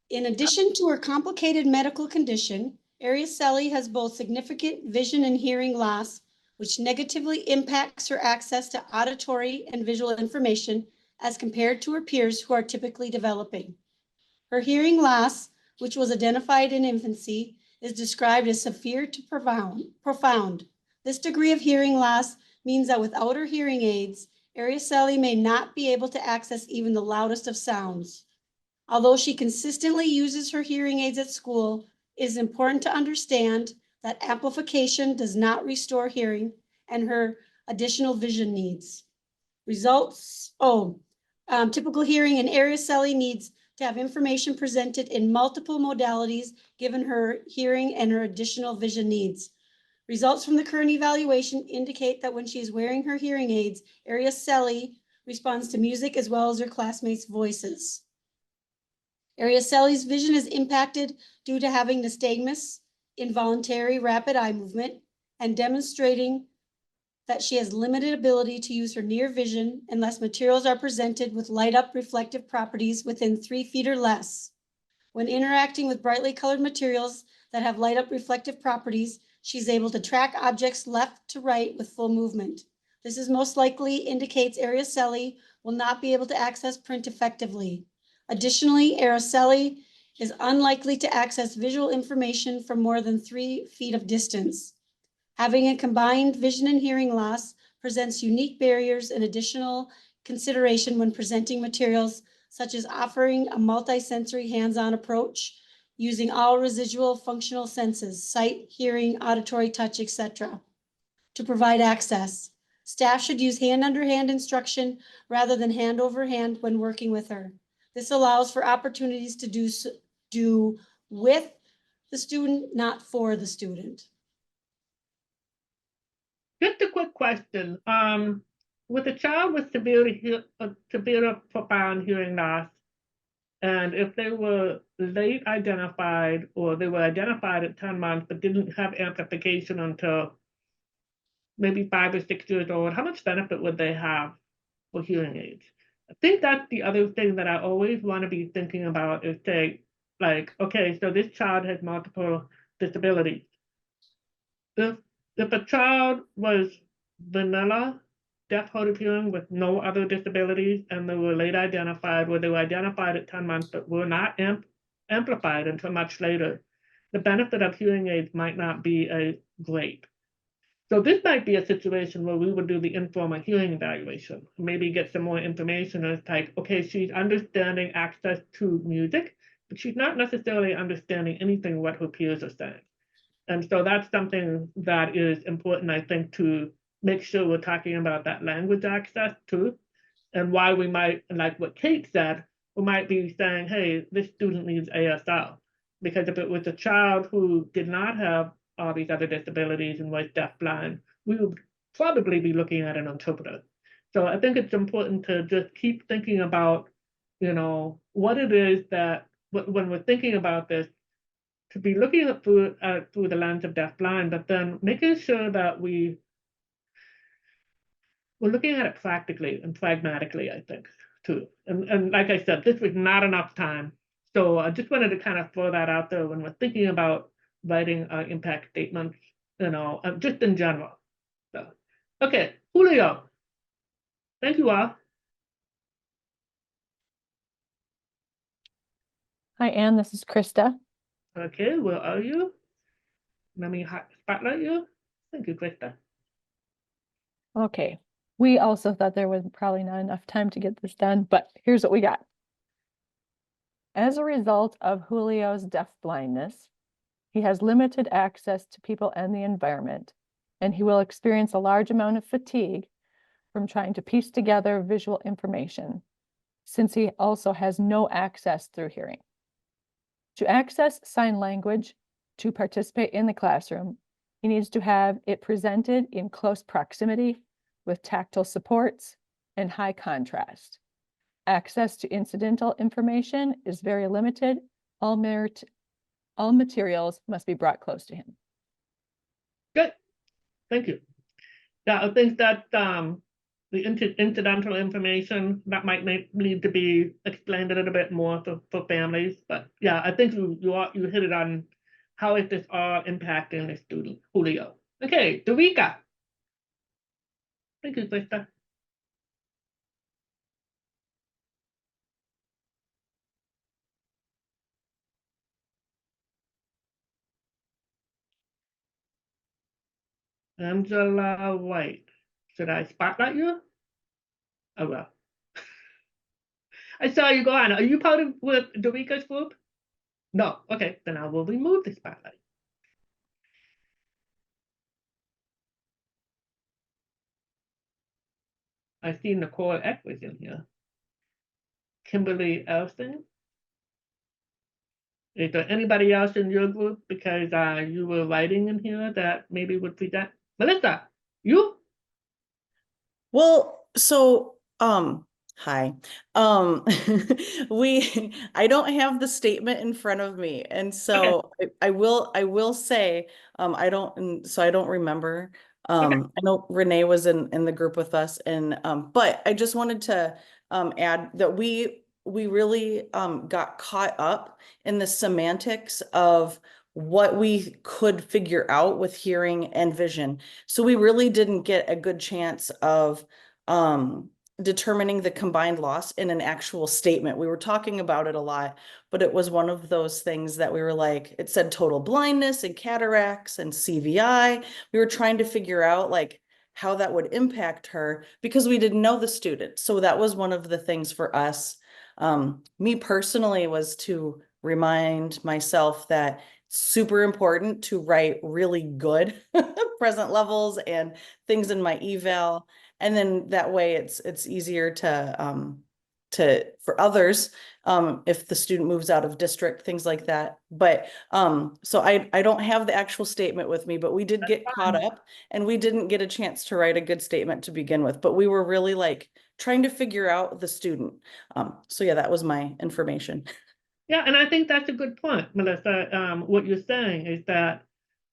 In addition to her complicated medical condition, Araceli has both significant vision and hearing loss, which negatively impacts her access to auditory and visual information as compared to her peers who are typically developing. Her hearing loss, which was identified in infancy, is described as severe to profound. This degree of hearing loss means that without her hearing aids, Araceli may not be able to access even the loudest of sounds. Although she consistently uses her hearing aids at school, it is important to understand that amplification does not restore hearing and her additional vision needs. Typical hearing in Araceli needs to have information presented in multiple modalities given her hearing and her additional vision needs. Results from the current evaluation indicate that when she is wearing her hearing aids, Araceli responds to music as well as her classmates' voices. Araceli's vision is impacted due to having nystagmus, involuntary rapid eye movement, and demonstrating that she has limited ability to use her near vision unless materials are presented with light up reflective properties within 3 feet or less. When interacting with brightly colored materials that have light up reflective properties, she's able to track objects left to right with full movement. This is most likely indicates Araceli will not be able to access print effectively. Additionally, Araceli is unlikely to access visual information from more than 3 feet of distance. Having a combined vision and hearing loss presents unique barriers and additional consideration when presenting materials, such as offering a multi-sensory hands-on approach, using all residual functional senses, sight, hearing, auditory, touch, etc., to provide access. Staff should use hand-under-hand instruction rather than hand-over-hand when working with her. This allows for opportunities to do with the student, not for the student. Just a quick question. With a child with severe profound hearing loss, and if they were late identified or they were identified at 10 months but didn't have amplification until maybe 5 or 6 years old, how much benefit would they have for hearing aids? I think that's the other thing that I always want to be thinking about is say, like, okay, so this child has multiple disabilities. If a child was vanilla deaf, hard of hearing with no other disabilities, and they were later identified, where they were identified at 10 months, but were not amplified until much later, the benefit of hearing aids might not be as great. So this might be a situation where we would do the informal hearing evaluation, maybe get some more information as like, okay, she's understanding access to music, but she's not necessarily understanding anything what her peers are saying. And so that's something that is important, I think, to make sure we're talking about that language access too. And why we might, like what Kate said, we might be saying, hey, this student needs ASL. Because if it was a child who did not have all these other disabilities and was deafblind, we would probably be looking at an interpreter. So I think it's important to just keep thinking about, you know, what it is that when we're thinking about this, to be looking at through the lens of deafblind, but then making sure that we're looking at it practically and pragmatically, I think, too. And like I said, this was not enough time. So I just wanted to kind of throw that out there when we're thinking about writing impact statements, you know, just in general. So, okay, Julio. Thank you all. Hi, Anne, this is Krista. Okay, where are you? Let me spotlight you. Thank you, Krista. Okay, we also thought there was probably not enough time to get this done, but here's what we got. As a result of Julio's deafblindness, he has limited access to people and the environment, and he will experience a large amount of fatigue from trying to piece together visual information, since he also has no access through hearing. To access sign language to participate in the classroom, he needs to have it presented in close proximity with tactile supports and high contrast. Access to incidental information is very limited. All materials must be brought close to him. Good, thank you. Yeah, I think that the incidental information that might need to be explained a little bit more for families, but yeah, I think you hit it on how is this all impacting the student, Julio. Okay, Dorika. Thank you, Krista. Angela White. Should I spotlight you? Oh well. I saw you go on. Are you part of with Dorika's group? No. Okay, then I will remove the spotlight. I see Nicole Eckwas in here. Kimberly Elson. Is there anybody else in your group, because you were writing in here, that maybe would present? Melissa, you? Well, so hi. I don't have the statement in front of me, and so I will say I don't remember. I know Renee was in the group with us, and but I just wanted to add that we really got caught up in the semantics of what we could figure out with hearing and vision. So we really didn't get a good chance of determining the combined loss in an actual statement. We were talking about it a lot, but it was one of those things that we were like, it said total blindness and cataracts and CVI. We were trying to figure out like how that would impact her because we didn't know the student. So that was one of the things for us. Me personally was to remind myself that it's super important to write really good present levels and things in my eval. And then that way it's easier to for others, if the student moves out of district, things like that. But so I don't have the actual statement with me, but we did get caught up and we didn't get a chance to write a good statement to begin with, but we were really like trying to figure out the student. So yeah, that was my information. Yeah, and I think that's a good point, Melissa. What you're saying is that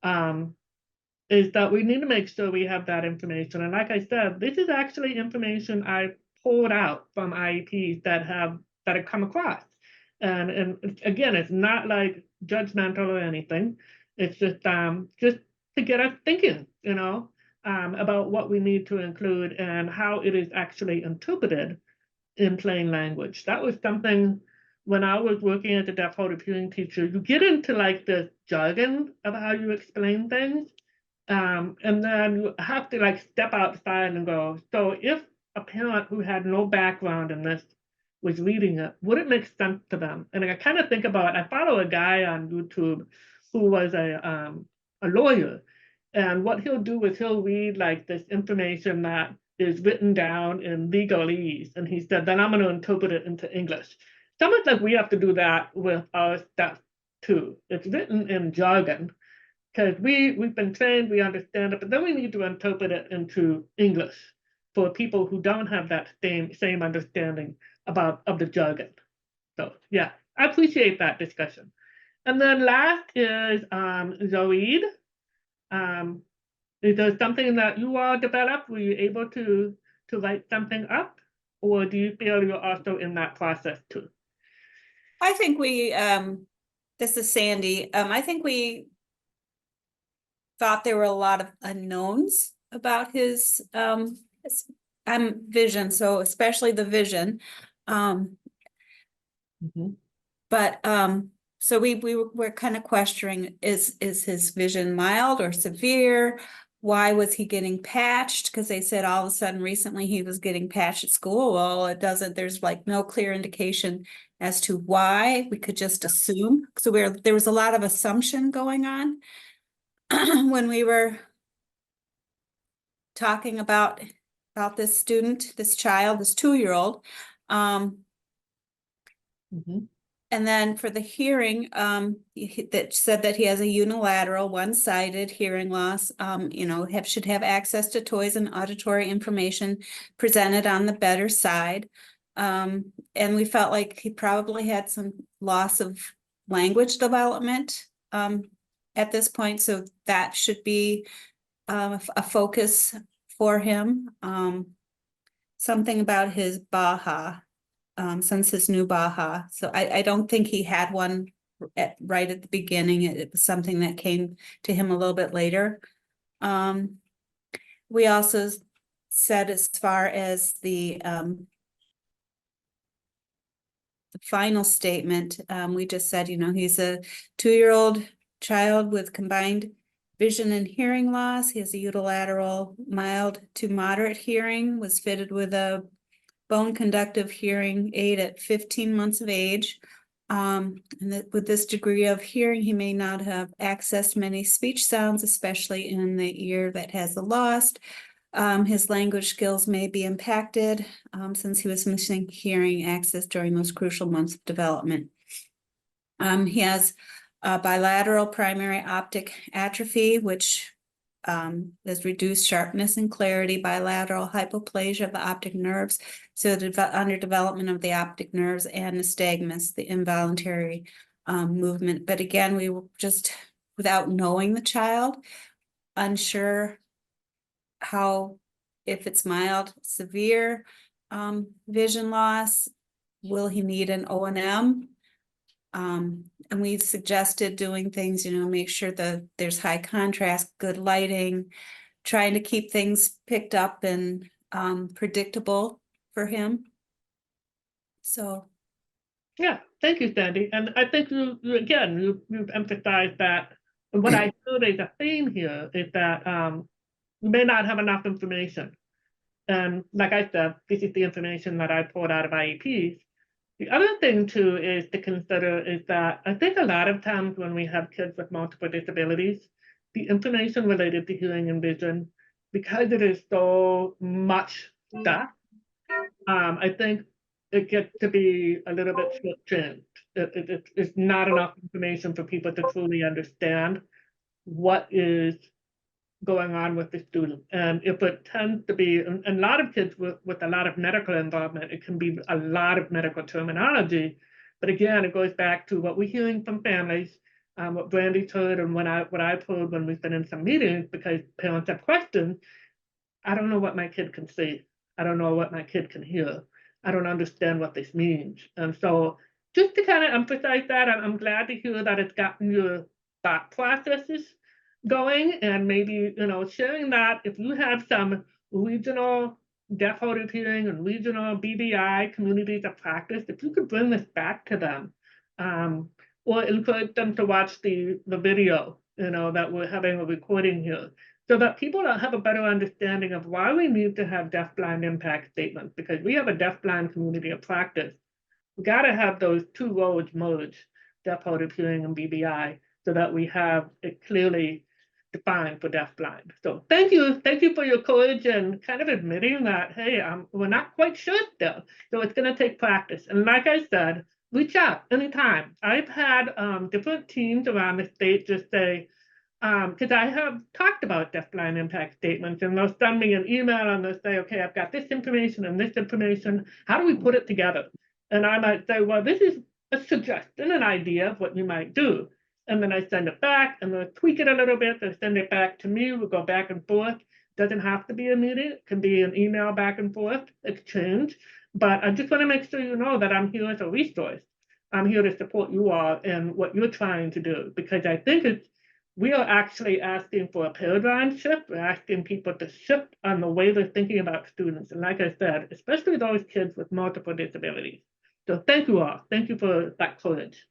we need to make sure we have that information. And like I said, this is actually information I pulled out from IEPs that have come across. And again, it's not like judgmental or anything. It's just to get us thinking, you know. about what we need to include and how it is actually interpreted in plain language. That was something when I was working as a deaf hard of hearing teacher, you get into like the jargon of how you explain things. And then you have to like step outside and go, so if a parent who had no background in this was reading it, would it make sense to them? And I kind of think about, I follow a guy on YouTube who was a lawyer. And what he'll do is he'll read like this information that is written down in legalese. And he said, then I'm going to interpret it into English. So much like we have to do that with our stuff too. It's written in jargon because we've been trained, we understand it, but then we need to interpret it into English for people who don't have that same understanding of the jargon. So yeah, I appreciate that discussion. And then last is Zoid. Is there something that you all developed? Were you able to write something up? Or do you feel you're also in that process too? I think we, this is Sandy. I think we thought there were a lot of unknowns about his vision, so especially the vision. But so we're kind of questioning, is his vision mild or severe? Why was he getting patched? Because they said all of a sudden recently he was getting patched at school. Well, it doesn't, there's like no clear indication as to why. We could just assume. So there was a lot of assumption going on when we were talking about this student, this child, this 2-year-old. And then for the hearing, that said that he has a unilateral, one-sided hearing loss, should have access to toys and auditory information presented on the better side. And we felt like he probably had some loss of language development at this point. So that should be a focus for him. Something about his Baha. Since his new Baha. So I don't think he had one right at the beginning. It was something that came to him a little bit later. We also said as far as the final statement, we just said, he's a 2-year-old child with combined vision and hearing loss. He has a unilateral mild to moderate hearing, was fitted with a bone conductive hearing aid at 15 months of age. And with this degree of hearing, he may not have accessed many speech sounds, especially in the ear that has the loss. His language skills may be impacted since he was missing hearing access during those crucial months of development. He has bilateral primary optic atrophy, which there's reduced sharpness and clarity, bilateral hypoplasia of the optic nerves, so the underdevelopment of the optic nerves, and nystagmus, the involuntary movement. But again, we were just, without knowing the child, unsure if it's mild, severe vision loss, will he need an O&M? And we suggested doing things, make sure that there's high contrast, good lighting, trying to keep things picked up and predictable for him. So. Yeah, thank you, Sandy. And I think you've emphasized that what I feel is a theme here is that we may not have enough information. And like I said, this is the information that I pulled out of IEPs. The other thing too is to consider is that I think a lot of times when we have kids with multiple disabilities, the information related to hearing and vision, because it is so much stuff, I think it gets to be a little bit short-term. It's not enough information for people to truly understand what is going on with the student. And if it tends to be, and a lot of kids with a lot of medical involvement, it can be a lot of medical terminology. But again, it goes back to what we're hearing from families, what Brandy's heard, and what I've heard when we've been in some meetings, because parents have questions. I don't know what my kid can see. I don't know what my kid can hear. I don't understand what this means. And so just to kind of emphasize that, I'm glad to hear that it's gotten your thought processes going, and maybe, sharing that if you have some regional deaf hard of hearing and regional BBI communities of practice, if you could bring this back to them, or encourage them to watch the video, that we're having a recording here, so that people have a better understanding of why we need to have deafblind impact statements, because we have a deafblind community of practice. We got to have those two roads merge, deaf hard of hearing and BBI, so that we have it clearly defined for deafblind. So thank you for your courage and kind of admitting that, hey, we're not quite sure still, so it's going to take practice. And like I said, reach out anytime. I've had different teams around the state just say, because I have talked about deafblind impact statements, and they'll send me an email and they'll say, okay, I've got this information and this information. How do we put it together? And I might say, well, this is a suggestion, an idea of what you might do. And then I send it back and they'll tweak it a little bit. They'll send it back to me. We'll go back and forth. Doesn't have to be immediate. It can be an email back and forth exchange. But I just want to make sure you know that I'm here as a resource. I'm here to support you all in what you're trying to do, because I think we are actually asking for a paradigm shift. We're asking people to shift on the way they're thinking about students. And like I said, especially those kids with multiple disabilities. So thank you all. Thank you for that courage.